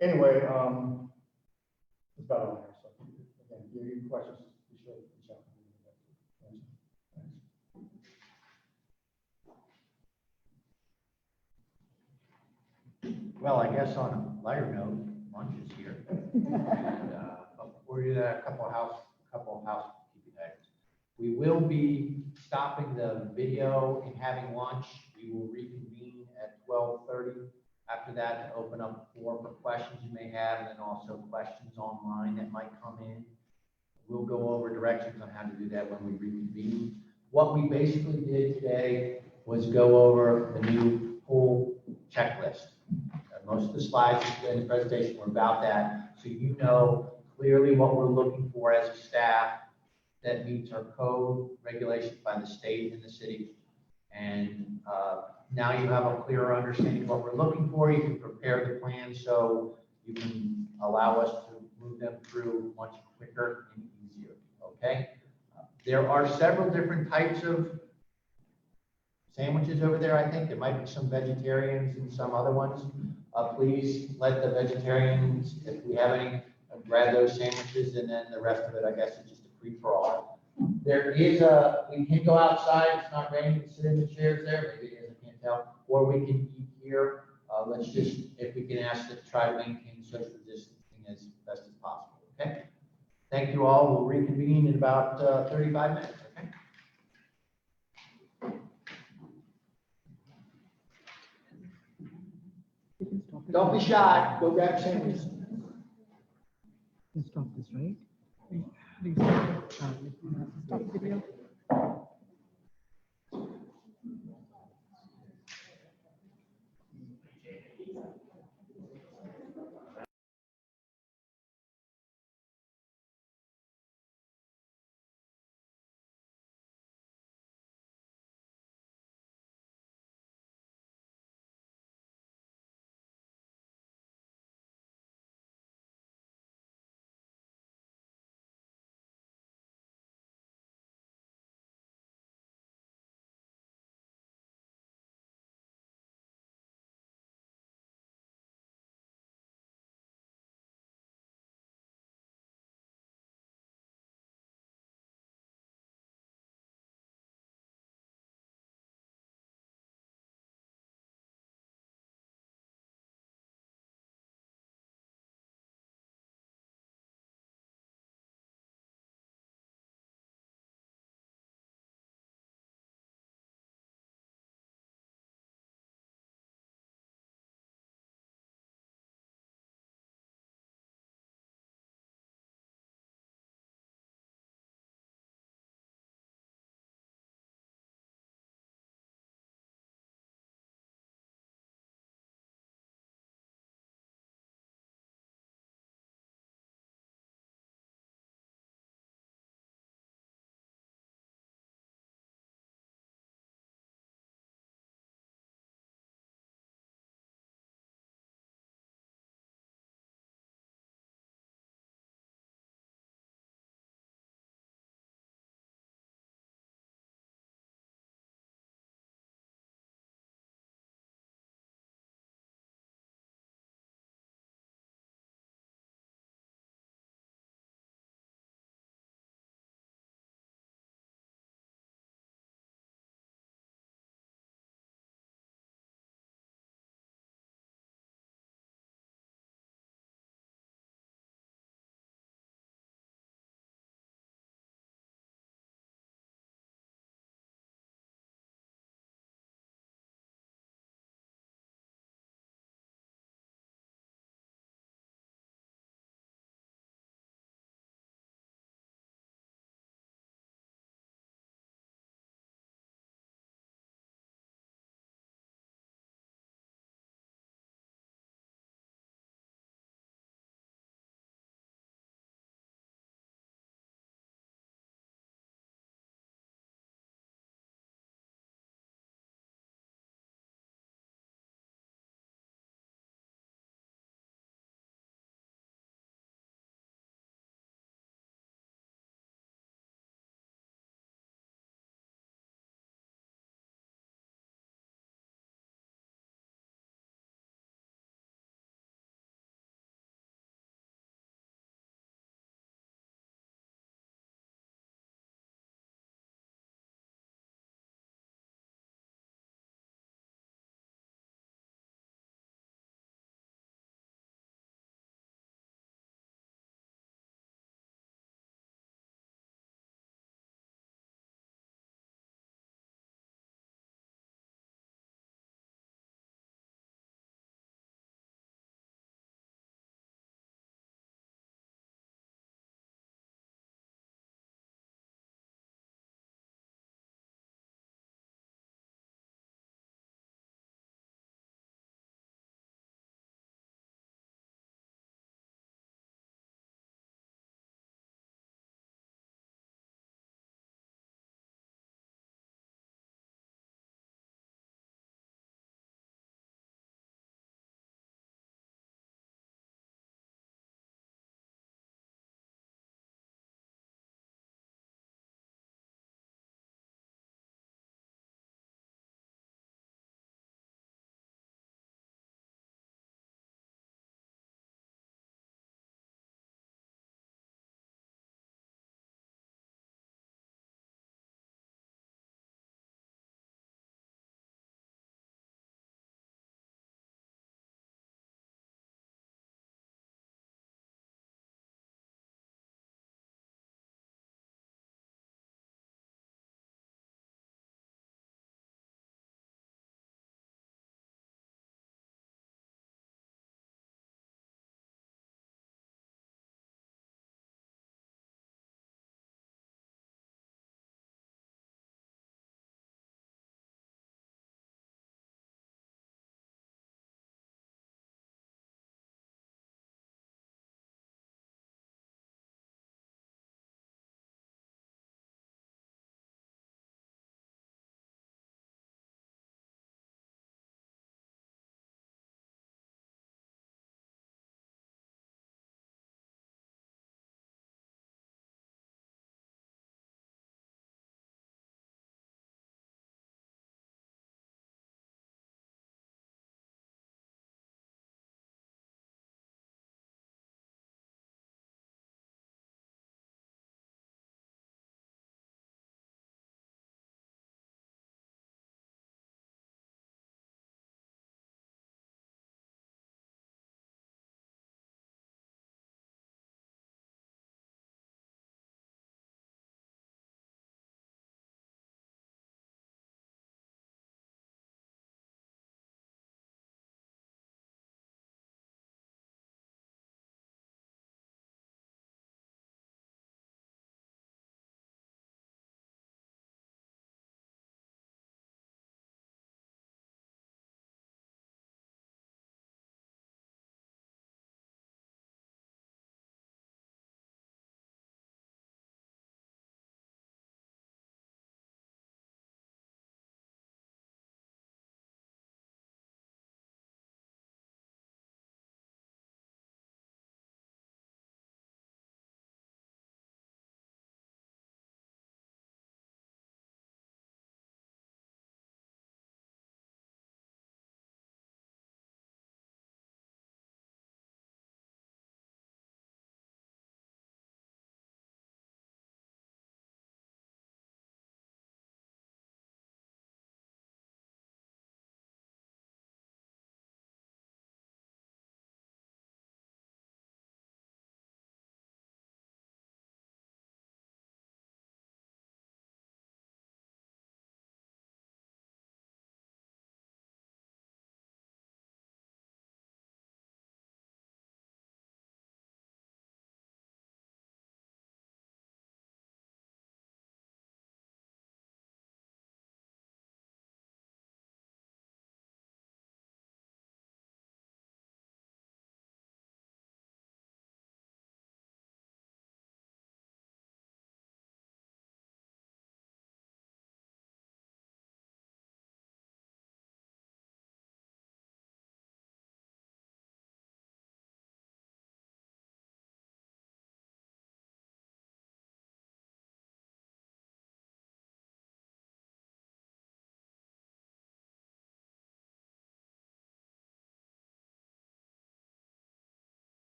anyway, that's about all there. So again, if you have any questions, be sure to reach out. Well, I guess on a lighter note, lunch is here. And, but before we do that, a couple of housekeeping items. We will be stopping the video and having lunch. We will reconvene at 12:30. After that, to open up the floor for questions you may have, and then also questions online that might come in. We'll go over directions on how to do that when we reconvene. What we basically did today was go over the new pool checklist. Most of the slides in the presentation were about that, so you know clearly what we're looking for as a staff that meets our code regulations by the state and the city. And now you have a clearer understanding of what we're looking for. You can prepare the plan so you can allow us to move them through much quicker and easier, okay? There are several different types of sandwiches over there, I think. There might be some vegetarians and some other ones. Please let the vegetarians, if we have any, grab those sandwiches, and then the rest of it, I guess, is just a free-for-all. There is we can go outside, it's not raining, sit in the chairs there, maybe it is, I can't tell, or we can eat here. Let's just, if we can ask to try to maintain social distancing as best as possible, okay? Thank you all, we'll reconvene in about 35 minutes, okay? Don't be shy, go grab sandwiches. Stop this, right? Stop video.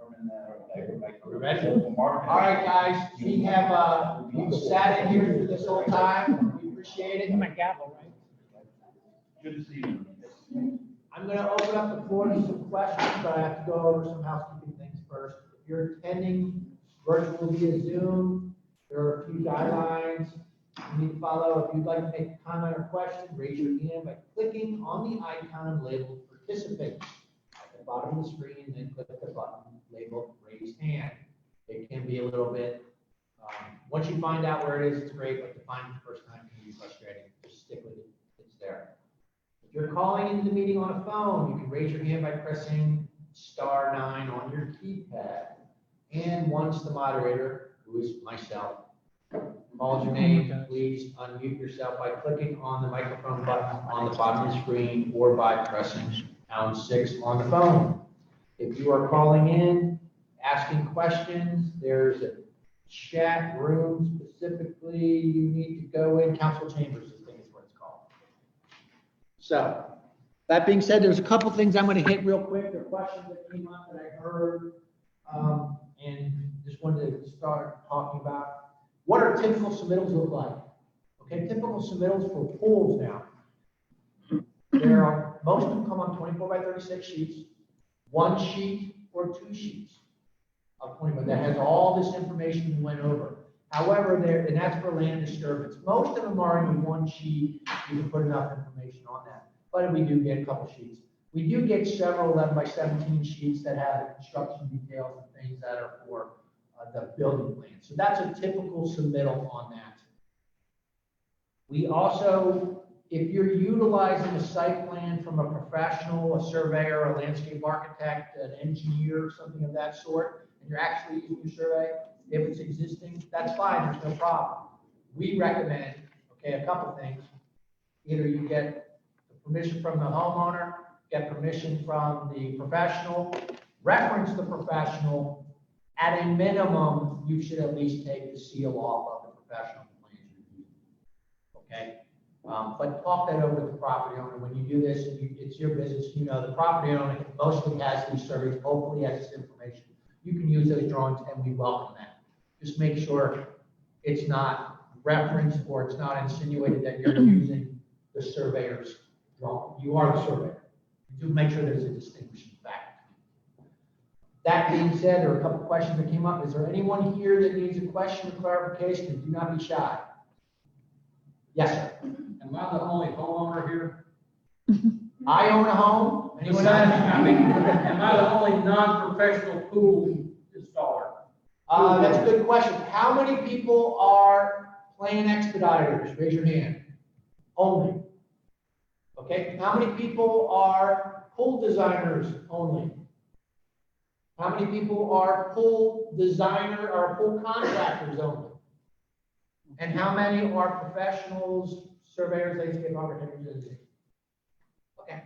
Are we ready? All right, guys, we have, you've sat in here for this whole time. We appreciate it. My gavel, right? Good to see you. I'm gonna open up the floor to some questions, but I have to go over some housekeeping things first. If you're attending virtual via Zoom, there are a few guidelines you need to follow. If you'd like to make a comment or question, raise your hand by clicking on the icon labeled participate at the bottom of the screen, then click the button labeled raise hand. It can be a little bit, once you find out where it is, it's great, but to find it the first time can be frustrating. Just stick with it, it's there. If you're calling into the meeting on a phone, you can raise your hand by pressing *9 on your keypad. And once the moderator, who is myself, calls your name, please unmute yourself by clicking on the microphone button on the bottom of the screen or by pressing #6 on the phone. If you are calling in, asking questions, there's a chat room specifically you need to go in. Council chambers, I think is what it's called. So, that being said, there's a couple things I'm going to hit real quick. There are questions that came up that I heard, and just wanted to start talking about. What are typical submittals look like? Okay, typical submittals for pools now. There are, most of them come on 24 by 36 sheets, 1 sheet or 2 sheets of 20, that has all this information we went over. However, and that's for land disturbance. Most of them are in 1 sheet. You can put enough information on that. But we do get a couple sheets. We do get several 11 by 17 sheets that have the construction details and things that are for the building plan. So that's a typical submittal on that. We also, if you're utilizing a site plan from a professional, a surveyor, a landscape architect, an engineer, something of that sort, and you're actually using your survey, if it's existing, that's fine, there's no problem. We recommend, okay, a couple things. Either you get permission from the homeowner, get permission from the professional, reference the professional. At a minimum, you should at least take the seal off of the professional plans you're using. Okay? But talk that over with the property owner. When you do this, it's your business. You know, the property owner mostly has these surveys, hopefully has this information. You can use those drawings, and we welcome that. Just make sure it's not referenced or it's not insinuated that you're using the surveyor's drawing. You are the surveyor. Do make sure there's a distinguishing factor. That being said, there are a couple questions that came up. Is there anyone here that needs a question or clarification? Do not be shy. Yes, sir. Am I the only homeowner here? I own a home. Anyone else? Am I the only non-professional pool installer? That's a good question. How many people are plan expediters? Raise your hand. Only. Okay. How many people are pool designers only? How many people are pool designer or pool contractors only? And how many are professionals, surveyors, landscape architects? Okay.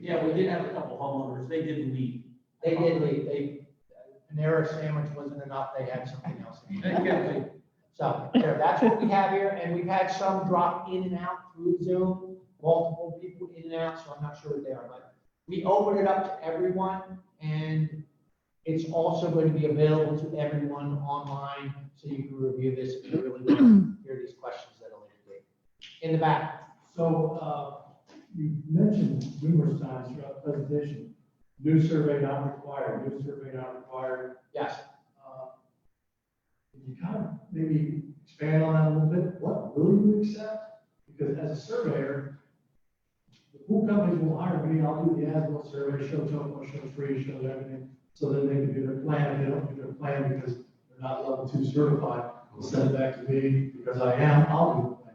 Yeah, we did have a couple homeowners. They didn't leave. They did leave. Panera sandwich wasn't enough. They had something else. So that's what we have here. And we've had some drop in and out through Zoom, multiple people in and out. So I'm not sure what they are, but we open it up to everyone. And it's also going to be available to everyone online, so you can review this if you really want to hear these questions at a later date. In the back. So, you mentioned numerous times throughout the presentation, new survey not required, new survey not required. Yes. Can you kind of maybe expand on that a little bit? What will you accept? Because as a surveyor, the pool companies will hire me, I'll do the as-built survey, show topo, show tree, show everything, so that they can do their plan. If they don't do their plan because they're not level 2 certified, they'll send it back to me because I am, I'll do the plan.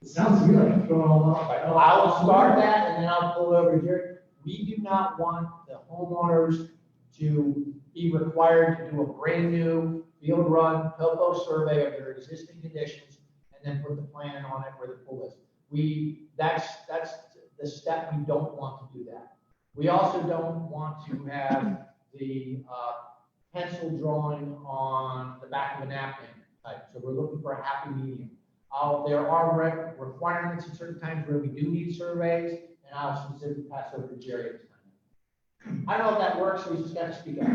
It sounds to me like I'm throwing all up. I will start that and then I'll pull over here. We do not want the homeowners to be required to do a brand new field run topo survey of their existing conditions and then put the plan on it where the pool is. That's the step. We don't want to do that. We also don't want to have the pencil drawing on the back of a napkin type. So we're looking for a happy medium. There are requirements at certain times where we do need surveys, and I'll specifically pass over to Jerry at this time. I don't know if that works, so he's just got to speak up.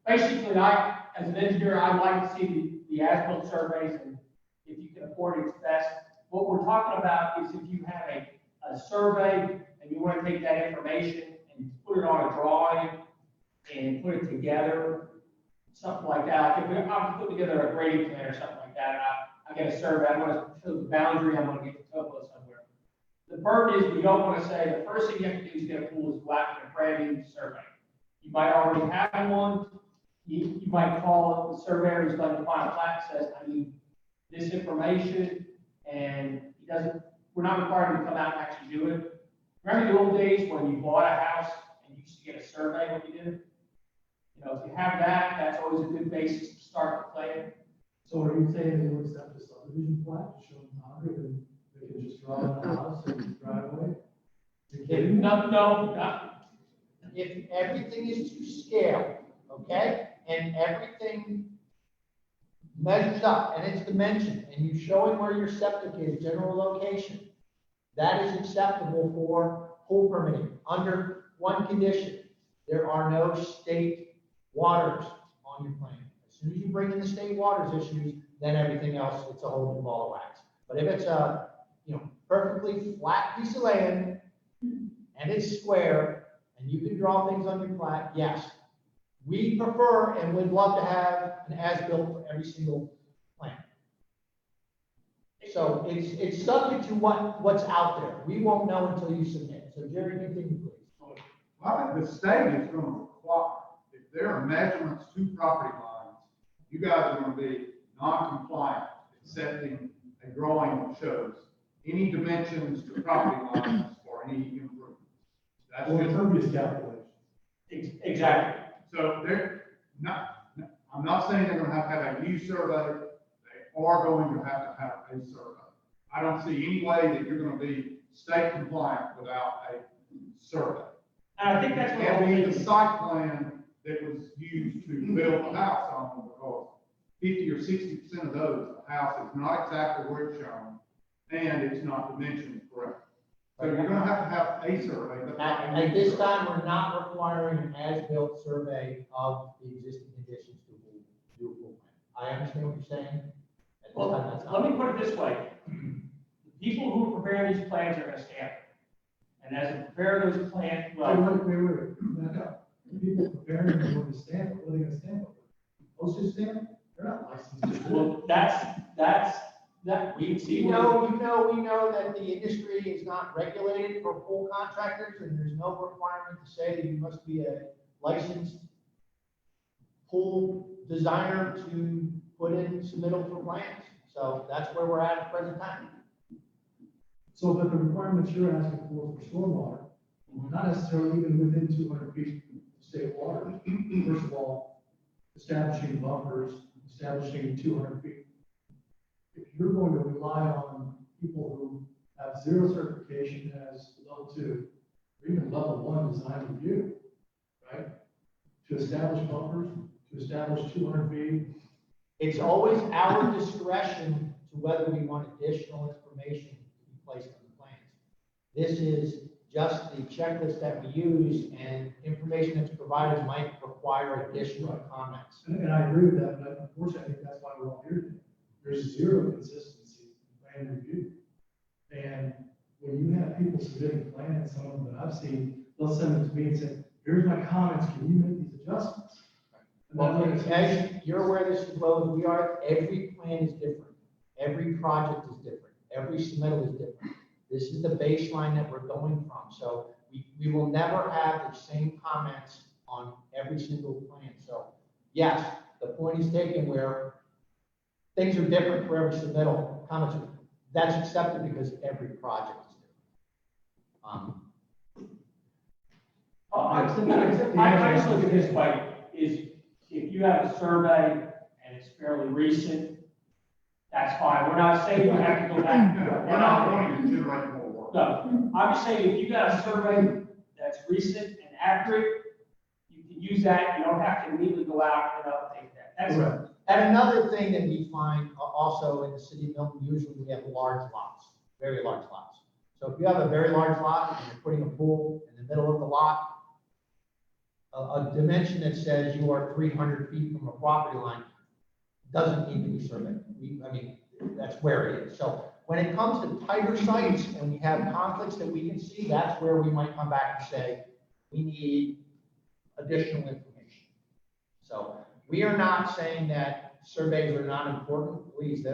Basically, as an engineer, I'd like to see the as-built surveys, and if you can afford it, it's best. What we're talking about is if you have a survey and you want to take that information and put it on a drawing and put it together, something like that. If I'm putting together a grading plan or something like that, and I get a survey, I want to show the boundary, I want to get the topo somewhere. The burden is we don't want to say the first thing you have to do is get a pool is go out and get a brand new survey. You might already have one. You might call the surveyor who's done the final plat and says, I need this information, and he doesn't, we're not required to come out and actually do it. Remember the old days when you bought a house and you used to get a survey when you did? You know, if you have that, that's always a good basis to start the plan. So are you saying they would accept the subdivision plat to show them boundary, and they can just draw in the house and drive away? No. If everything is to scale, okay, and everything measures up and it's dimensioned, and you show him where your septic is, general location, that is acceptable for pool permitting under one condition. There are no state waters on your plan. As soon as you bring in the state waters issues, then everything else, it's a whole new ball of wax. But if it's a, perfectly flat piece of land and it's square and you can draw things on your plat, yes. We prefer and would love to have an as-built for every single plan. So it's subject to what's out there. We won't know until you submit. So Jerry, continue, please. I think the state is going to require, if there are measurements to property lines, you guys are going to be non-compliant, accepting a drawing that shows any dimensions to property lines for any improvements. That's Or just, impervious calculation. Exactly. so I'm not saying they're going to have a new survey. They are going to have a survey. I don't see any way that you're going to be state compliant without a survey. And I think that's what the whole And thing the is. site plan that was used to build the house on, because 50 or 60% of those, the house is not exactly where it's shown, and it's not dimensioned correctly. So you're gonna have a survey, but not a At new this survey. time, we're not requiring an as-built survey of the existing conditions to do a pool plan. I understand what you're saying. At this Well, time, that's let not. me put it this way. The people who prepare these plans are gonna stamp it. And as they prepare those plans, well, Wait, back up. People preparing to go to stamp, what are they gonna stamp it? Postage stamp? They're not licensed to do it. well, that, we can see. We know that the industry is not regulated for pool contractors, and there's no requirement to say that you must be a licensed pool designer to put in submittal for plans. So that's where we're at the present time. So, but the requirements you're asking for stormwater, not necessarily even within 200 feet of state water. First of all, establishing buffers, establishing 200 feet. If you're going to rely on people who have zero certification as level 2, or even level 1 design review, right? To establish buffers, to establish 200 feet. It's always our discretion to whether we want additional information to be placed on the plans. This is just the checklist that we use, and information that's provided might require additional comments. And I agree with that, but unfortunately, I think that's why we're all here today. There's zero consistency in plan review. And when you have people submitting plans, some of them that I've seen, they'll send them to me and say, here's my comments, can you make these adjustments? And Well, then as you're aware this as well as we are, every plan is different. Every project is different. Every submittal is different. This is the baseline that we're going from. So we will never have the same comments on every single plan. So yes, the point is taken where things are different for every submittal. Comments, that's accepted because every project is different. I just look at it this way, is if you have a survey and it's fairly recent, that's fine. We're not saying you have to go back. We're not going to generate more work. No, I'm just saying if you got a survey that's recent and accurate, you can use that. You don't have to immediately go out and update that. That's Correct. And another thing that we find also in the city of Milton, usually we have large lots, very large lots. So if you have a very large lot and you're putting a pool in the middle of the lot, a dimension that says you are 300 feet from a property line doesn't need to be surveyed. I mean, that's where it is. So when it comes to tighter sites and we have conflicts that we can see, that's where we might come back and say, we need additional information. So we are not saying that surveys are not important. Please,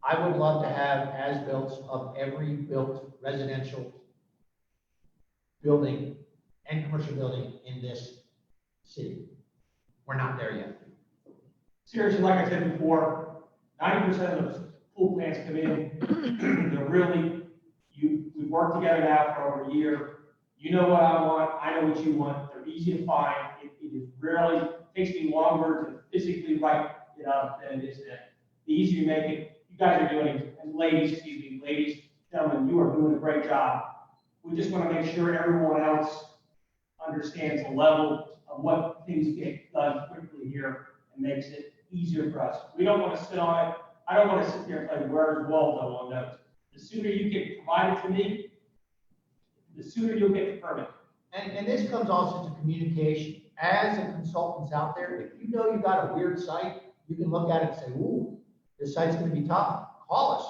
I would love to have as-built of every built residential building and commercial building in this city. We're not there yet. Seriously, like I said before, 90% of those pool plans come in, they're really, we've worked together now for over a year. You know what I want, I know what you want, they're easy to find. It is rarely, takes me longer to physically write it up than it is to, the easier you make it. You guys are doing, and ladies, gentlemen, you are doing a great job. We just want to make sure everyone else understands the level of what things get done quickly here and makes it easier for us. We don't want to sit on it. I don't want to sit there and play where's Waldo on those. The sooner you get provided to me, the sooner you'll get the permit. And this comes also to communication. As a consultants out there, if you know you got a weird site, you can look at it and say, ooh, this site's going to be tough. Call us.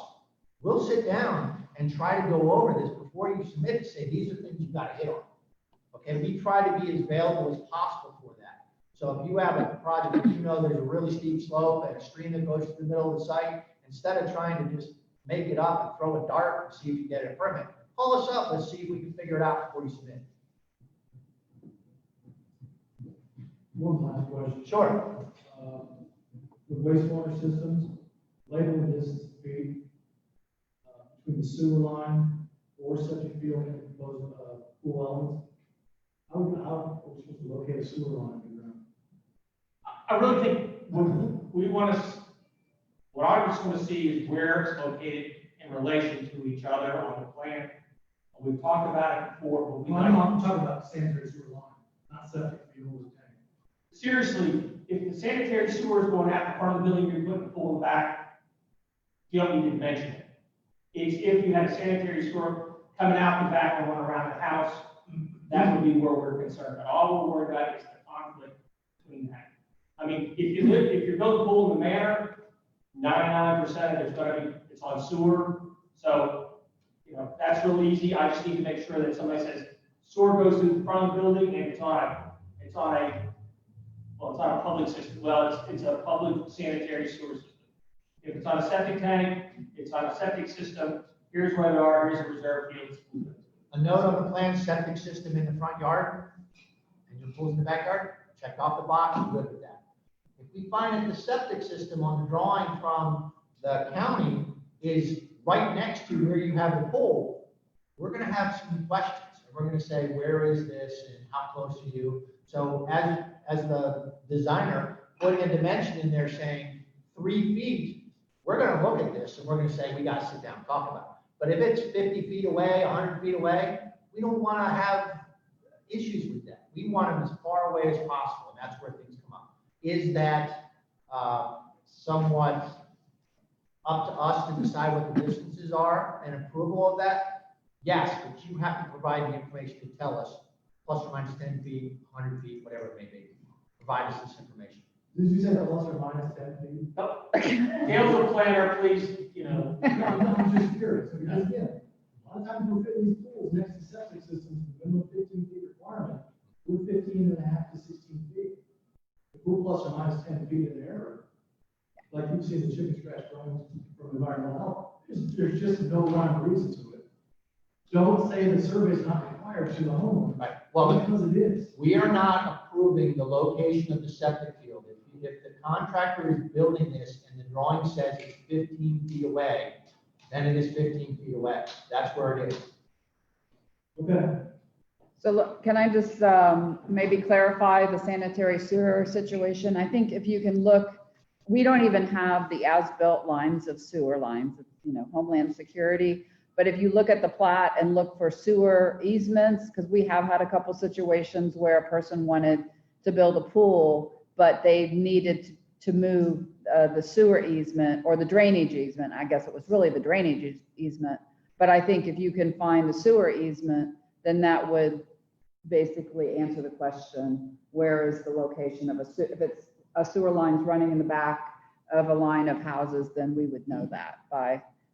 We'll sit down and try to go over this before you submit to say, these are things you got to hit on. Okay, we try to be as available as possible for that. So if you have a project that you know there's a really steep slope and a stream that goes through the middle of the site, instead of trying to just make it up and throw a dart and see if you get a permit, call us up. Let's see if we can figure it out before you submit. One last question. Sure. The wastewater systems, label the distance feet between the sewer line or septic field and proposed pool elements. How are we supposed to locate a sewer line in the ground? I really think we want to, what I just want to see is where it's located in relation to each other on the plan. We've talked about it before, but we I'm talking about sanitary sewer line, not septic field or tank. Seriously, if the sanitary sewer is going out in front of the building, you're putting the pool in the back, you don't need to mention it. It's if you had a sanitary sewer coming out the back and going around the house, that would be where we're concerned. But all we're worried about is the conflict between that. I mean, if you're building a pool in the manor, 99% of it's going to be, it's on sewer. So, you know, that's real easy. I just need to make sure that somebody says sewer goes through the front of the building and it's on a public system. Well, it's a public sanitary sewer system. If it's on a septic tank, it's on a septic system. Here's where they are. Here's a reserve field. A note on the plan, septic system in the front yard and your pool's in the backyard, check off the box, you're good with that. If we find that the septic system on the drawing from the county is right next to where you have the pool, we're going to have some questions. And we're going to say, where is this and how close are you? So as the designer, putting a dimension in there saying 3 feet, we're going to look at this and we're going to say, we got to sit down and talk about it. But if it's 50 feet away, 100 feet away, we don't want to have issues with that. We want them as far away as possible, and that's where things come up. Is that somewhat up to us to decide what the distances are and approval of that? Yes, but you have to provide the information to tell us, plus or minus 10 feet, 100 feet, whatever it may be. Provide us this information. Did you say plus or minus 10 feet? No. Dale's a planner, please, you know. I'm just curious, because again, a lot of times we're fitting these pools next to septic systems, the minimum 15 feet requirement, we're 15 and a half to 16 feet. If we're plus or minus 10 feet in error, like you've seen the chicken scratch drawings from environmental health, there's just no rhyme or reason to it. Don't say the survey is not required to the homeowner. Right. Well, Because it is. we are not approving the location of the septic field. If the contractor is building this and the drawing says it's 15 feet away, then it is 15 feet away. That's where it is. Okay. So look, can I just maybe clarify the sanitary sewer situation? I think if you can look, we don't even have the as-built lines of sewer lines, you know, Homeland Security. But if you look at the plat and look for sewer easements, because we have had a couple situations where a person wanted to build a pool, but they needed to move the sewer easement or the drainage easement. I guess it was really the drainage easement. But I think if you can find the sewer easement, then that would basically answer the question, where is the location of if it's a sewer line's running in the back of a line of houses, then we would know that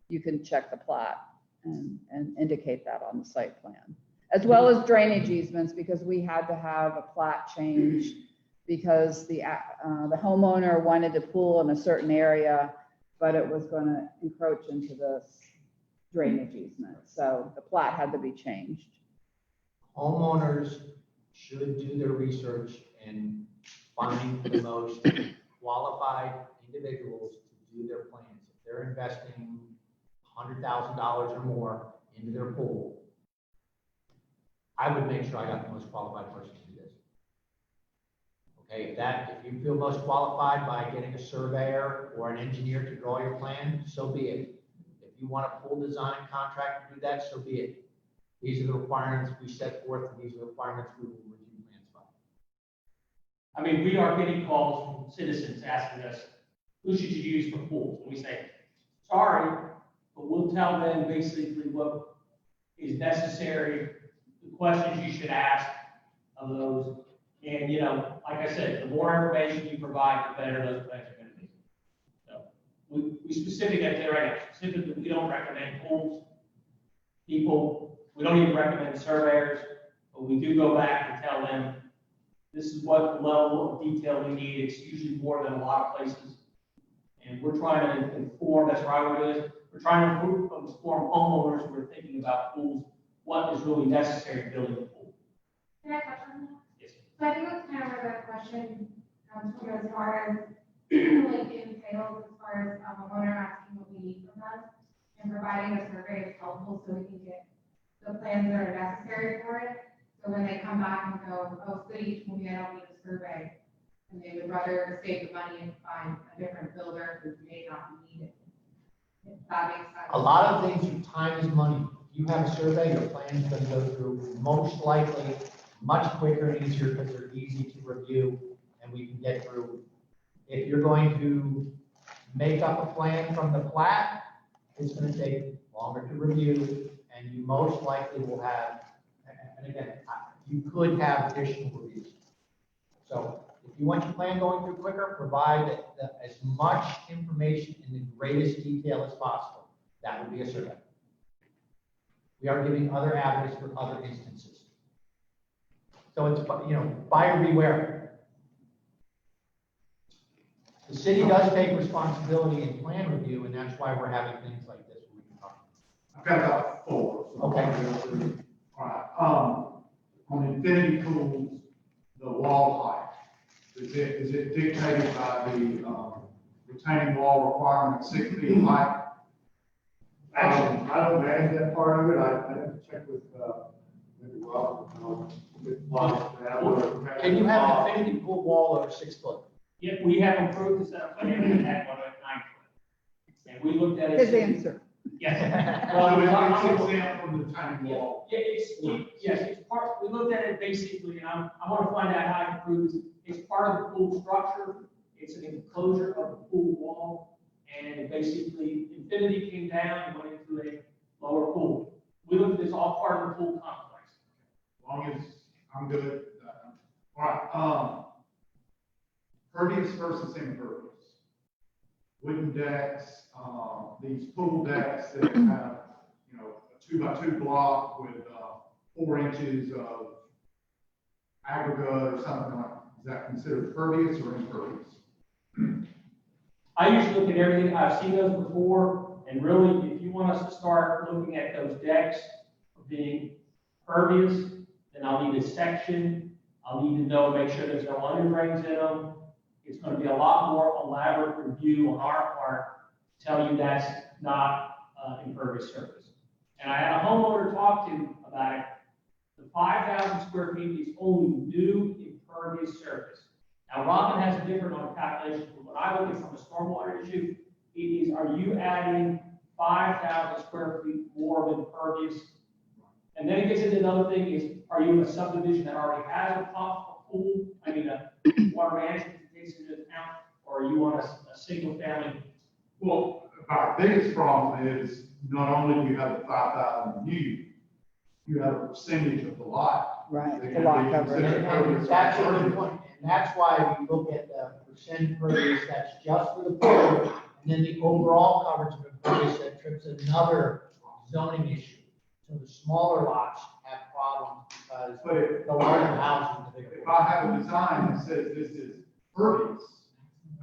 you can check the plat and indicate that on the site plan. As well as drainage easements, because we had to have a plat change because the homeowner wanted to pool in a certain area, but it was going to encroach into the drainage easement. So the plat had to be changed. Homeowners should do their research and find the most qualified individuals to do their plans. If they're investing $100,000 or more into their pool, I would make sure I got the most qualified person to do this. Okay, if you feel most qualified by getting a surveyor or an engineer to draw your plan, so be it. If you want a pool design contractor to do that, so be it. These are the requirements we set forth, and these are the requirements we will review plans by. I mean, we are getting calls from citizens asking us, who should you use for pools? And we say, sorry, but we'll tell them basically what is necessary, the questions you should ask of those. And, you know, like I said, the more information you provide, the better those plans are going to be. So we specifically, we don't recommend pools. We don't even recommend surveyors, but we do go back and tell them, this is what level of detail we need. It's usually more than a lot of places. And we're trying to inform, that's right what it is. We're trying to inform homeowners who are thinking about pools, what is really necessary in building a pool. Can I touch on that? Yes. So I think that's kind of where the question comes from as far as like entails as far as a homeowner asking what we need from us and providing a survey is helpful so we can get the plans that are necessary for it. So when they come back and go, oh, city told me I don't need a survey, and they would rather save the money and find a different builder who may not need it. If that makes sense. A lot of things, time is money. If you have a survey, your plan's going to go through most likely much quicker and easier because they're easy to review and we can get through. If you're going to make up a plan from the plat, it's going to take longer to review, and you most likely will have, and again, you could have additional reviews. So if you want your plan going through quicker, provide as much information in the greatest detail as possible. That would be a survey. We are giving other avenues for other instances. So it's, you know, buyer beware. The city does take responsibility in plan review, and that's why we're having things like this where we can talk. I've got about four. So Okay. All right. On infinity pools, the wall height, is it dictated by the retaining wall requirement 6 feet high? Actually, I don't manage that part of it. I have to check with, maybe Rob. Can you have an infinity pool wall over 6 foot? Yeah, we have improved the setup plan and had one at 9 foot. And we looked at it. His answer. Yes. So Well, it's exempt from the retaining wall. Yeah, it's part, we looked at it basically, and I want to find out how it improves. It's part of the pool structure. It's an enclosure of the pool wall. And it basically, infinity came down and went into a lower pool. We looked at this all part of the pool complex. As long as I'm good. All right. Pervious versus impervious. Wooden decks, these pool decks that have, you know, a 2x2 block with 4 inches of aggregate or something like, is that considered pervious or impervious? I usually look at everything, I've seen those before, and really, if you want us to start looking at those decks being pervious, then I'll need a section, I'll need to know, make sure there's no underdrains in them. It's going to be a lot more elaborate review on our part to tell you that's not impervious surface. And I had a homeowner talk to about it. The 5,000 square feet is only new impervious surface. Now, Robin has a different calculation, but when I look at it from a stormwater issue, it is, are you adding 5,000 square feet more of impervious? And then it gets into another thing is, are you in a subdivision that already has a pool, a water management that takes into account, or are you on a single family? Well, our biggest problem is not only do you have the 5,000 new, you have a percentage of the lot Right, They the can lot be coverage. considered And impervious that's a good impervious. point, and that's why we look at the percent impervious that's just for the pool, and then the overall coverage of impervious that trips another zoning issue. So the smaller lots have problems because But if, the larger houses, the bigger. if I have a design that says this is pervious,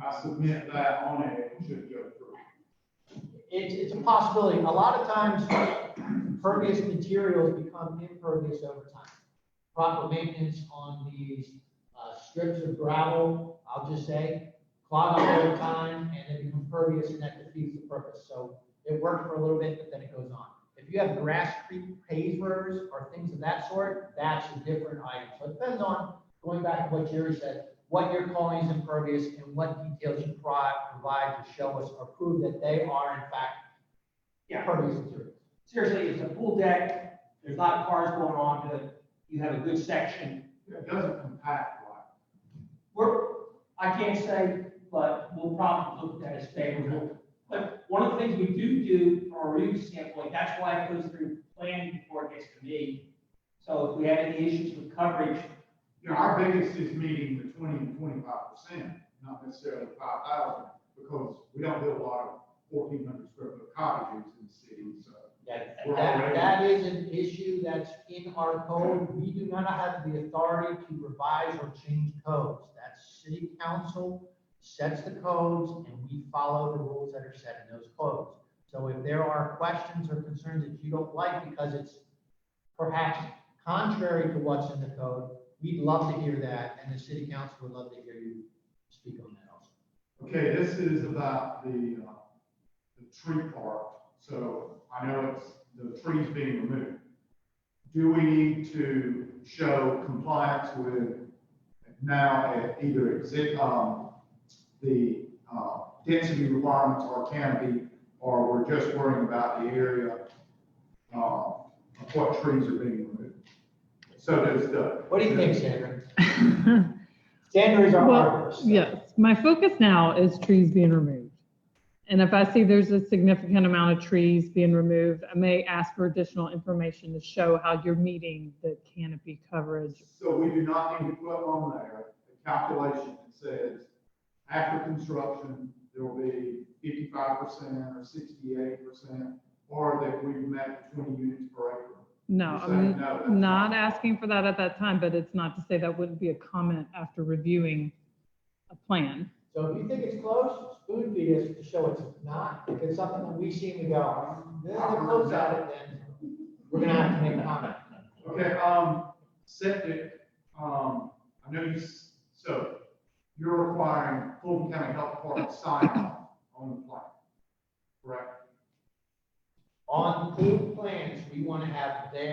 I submit that on it, it should go through. It's a possibility. A lot of times, pervious materials become impervious over time. Proper maintenance on these strips of gravel, I'll just say, clog up over time, and they become pervious, and that defeats the purpose. So it worked for a little bit, but then it goes on. If you have grass creep pavers or things of that sort, that's a different item. So it depends on, going back to what Jerry said, what you're calling is impervious and what details you provide to show us or prove that they are in fact Yeah. impervious materials. Seriously, it's a pool deck, there's not cars going on to it, you have a good section. It doesn't compact like. I can't say, but we'll probably look at it as favorable. But one of the things we do from a review standpoint, that's why it goes through planning before it gets to me. So if we have any issues with coverage, You know, our biggest is meeting the 20 and 25%, not necessarily 5,000, because we don't build a lot of 1,400 square foot cottages in the city, so. That is an issue that's in our code. We do not have the authority to revise or change codes. That's city council sets the codes and we follow the rules that are set in those codes. So if there are questions or concerns that you don't like because it's perhaps contrary to what's in the code, we'd love to hear that, and the city council would love to hear you speak on that also. Okay, this is about the tree part. So I know it's the trees being removed. Do we need to show compliance with now either the density requirements or canopy, or we're just worrying about the area of what trees are being removed? So does the. What do you think, Sandra? Sandra is our Well, arborist. so- yes, my focus now is trees being removed. And if I see there's a significant amount of trees being removed, I may ask for additional information to show how you're meeting the canopy coverage. So we do not need to put on there a calculation that says after construction, there will be 55% or 68%, or that we've met 20 units per acre. No, You're saying, no, that's not asking for that at that time, but it's not to say that wouldn't be a comment after reviewing a plan. So if you think it's close, spoon feed us to show it's not. If it's something that we seem to go, they're close at it, then we're gonna have to make a comment. Okay, septic, I know so you're requiring Fulton County Health Department sign off on the plan, correct? On pool plans, we want to have the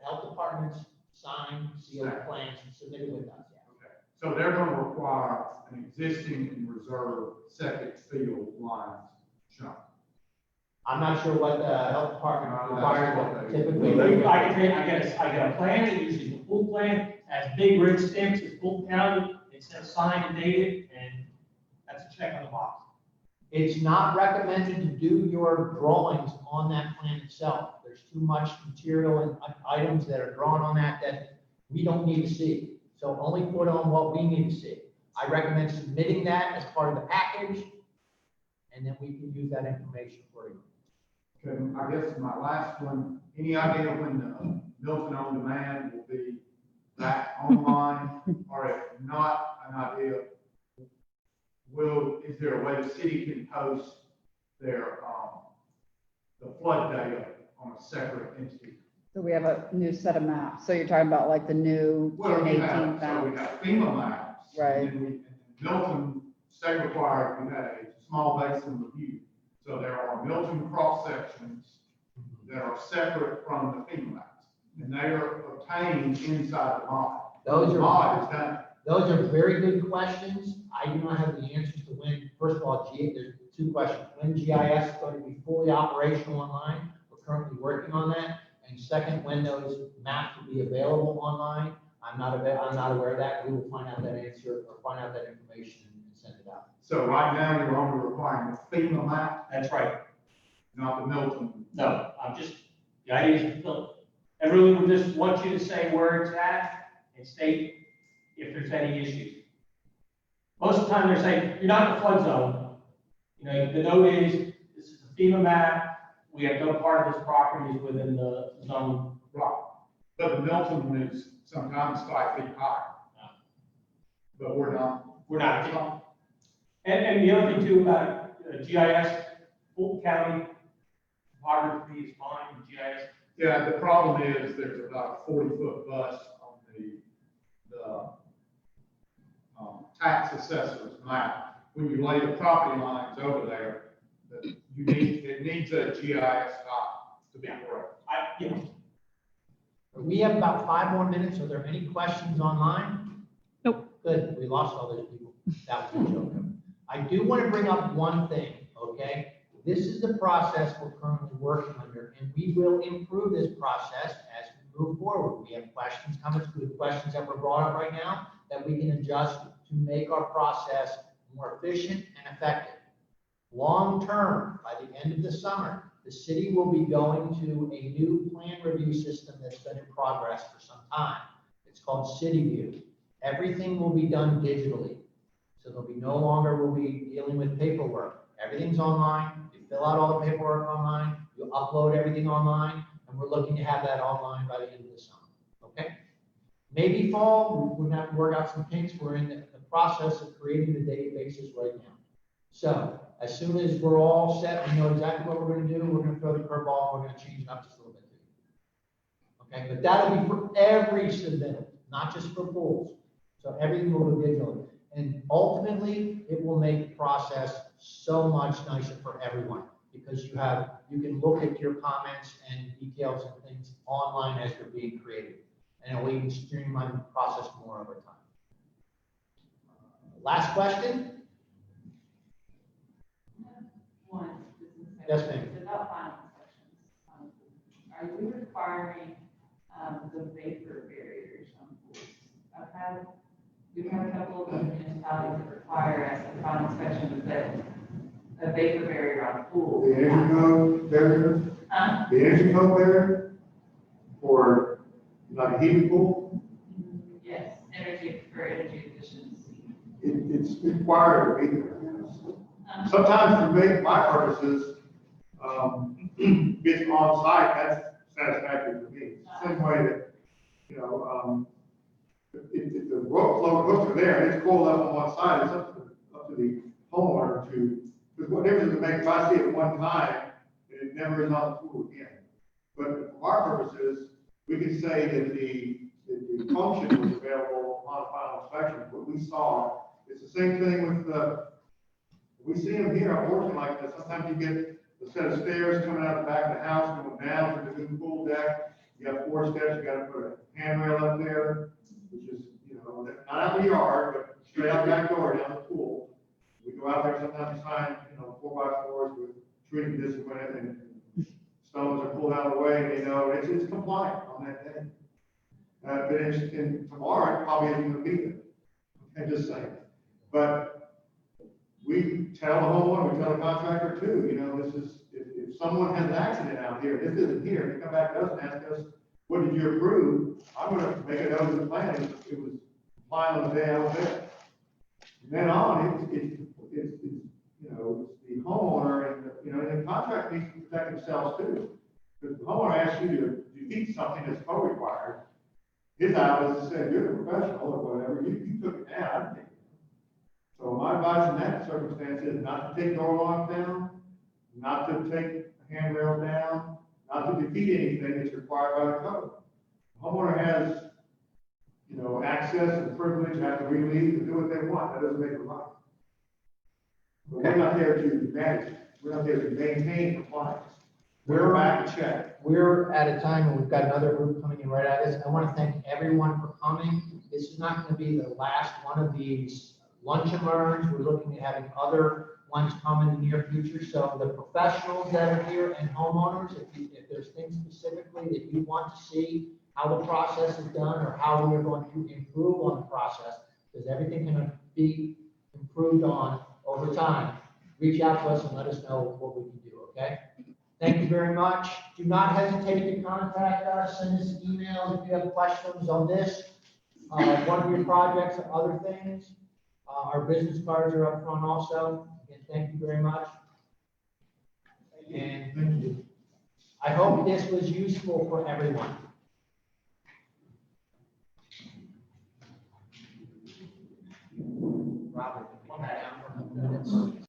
health department's sign, sealed plans and submitted with us. Yeah. Okay, so they're gonna require an existing and reserve septic field lines shown. I'm not sure what the health department That's requires, what but they- typically. I got a plan, it usually the full plan, has big red stamps, it's Fulton County, it says signed and dated, and that's a check on the box. It's not recommended to do your drawings on that plan itself. There's too much material and items that are drawn on that we don't need to see. So only put on what we need to see. I recommend submitting that as part of the package, and then we can use that information for you. Okay, I guess my last one, any idea when the Milton On Demand will be back online? Or if not, an idea, is there a way the city can post their, the flood data on a separate entity? So we have a new set of maps. So you're talking about like the new Well, June we 18th have, so we map. have FEMA maps. Right. And then Milton, state required, we had a small basin review. So there are Milton cross sections that are separate from the FEMA maps. And they are obtained inside the mod. Those The are- mod is done. Those are very good questions. I do not have the answers to when, first of all, there's two questions. When GIS is going to be fully operational online? We're currently working on that. And second, when those maps will be available online? I'm not aware of that. We will find out that answer or find out that information and send it out. So right now, you're only requiring the FEMA map, That's right. not the Milton. No, the idea is to And really, we just want you to say where it's at and state if there's any issues. Most of the time, they're saying, you're not in a flood zone. You know, the note is, this is a FEMA map. We have no part of this property is within the zone. But the Milton one is sometimes 5 feet high. But we're not. We're not. And the other thing too about GIS, Fulton County topography is fine, GIS. Yeah, the problem is there's about a 40-foot bust on the tax assessor's map. When you lay the property lines over there, it needs a GIS dot to be correct. Yeah. We have about 5 more minutes. Are there any questions online? Nope. Good, we lost all those people. That was a joke. I do want to bring up one thing, okay? This is the process we're currently working under, and we will improve this process as we move forward. We have questions, comments, good questions that were brought up right now that we can adjust to make our process more efficient and effective. Long term, by the end of the summer, the city will be going to a new plan review system that's been in progress for some time. It's called CityView. Everything will be done digitally. So there'll be no longer will be dealing with paperwork. Everything's online. You fill out all the paperwork online. You upload everything online, and we're looking to have that online by the end of the summer. Okay? Maybe fall. We're going to have to work out some kinks. We're in the process of creating the databases right now. So as soon as we're all set, we know exactly what we're going to do. We're going to throw the curveball. We're going to change it up just a little bit. Okay, but that'll be for every submittal, not just for pools. So everything will go digitally. And ultimately, it will make the process so much nicer for everyone because you can look at your comments and details and things online as they're being created. And it will even streamline the process more over time. Last question? Yes, ma'am. It's about final inspections. Are you requiring the vapor barriers on pools? We've had a couple of municipalities that require as a final inspection that a vapor barrier on pools. The energy code barrier, the energy code barrier for like a heating pool, Yes, energy efficiency. it's required to be there. Sometimes for my purposes, being on site, that's satisfactory for me. It's the same way that, you know, if the road flow hooks are there and it's cold up on one side, it's up to the homeowner to, because what difference does it make if I see it one time and it never is on the pool again? But for our purposes, we can say that the function was available on a final inspection. What we saw, it's the same thing with we see them here, unfortunately, like this. Sometimes you get a set of stairs coming out the back of the house, going down to the new pool deck. You have 4 steps, you got to put a handrail up there, which is, you know, not out in the yard, but straight out the back door down the pool. We go out there sometimes find, you know, 4x4s with treated this and whatever, and stones are pulled out of the way, and they know it's compliant on that day. But tomorrow, it probably isn't going to be there. I'm just saying. But we tell the homeowner, we tell the contractor too, you know, this is, if someone has an accident out here, this isn't here, they come back to us and ask us, what did you approve? I'm going to make a note of the plan. It was fine on the day I was there. From then on, it's you know, it's the homeowner and, you know, and the contract needs to protect themselves too. Because the homeowner asks you to defeat something that's co-required, his job is to say, you're a professional or whatever, you took it down, I didn't take it. So my advice in that circumstance is not to take door locks down, not to take handrails down, not to defeat anything that's required by the code. The homeowner has, you know, access and privilege after we leave to do what they want. That doesn't make it right. But we're not there to manage. We're not there to maintain compliance. We're back to check. We're at a time when we've got another group coming in right at us. I want to thank everyone for coming. This is not going to be the last one of these lunch and learns. We're looking at having other ones come in the near future. So the professionals that are here and homeowners, if there's things specifically that you want to see how the process is done or how we are going to improve on the process, because everything can be improved on over time, reach out to us and let us know what we can do, okay? Thank you very much. Do not hesitate to contact us, send us emails if you have questions on this, one of your projects or other things. Our business cards are up front also. Again, thank you very much. And Thank you. I hope this was useful for everyone. Robert, one down for a minute.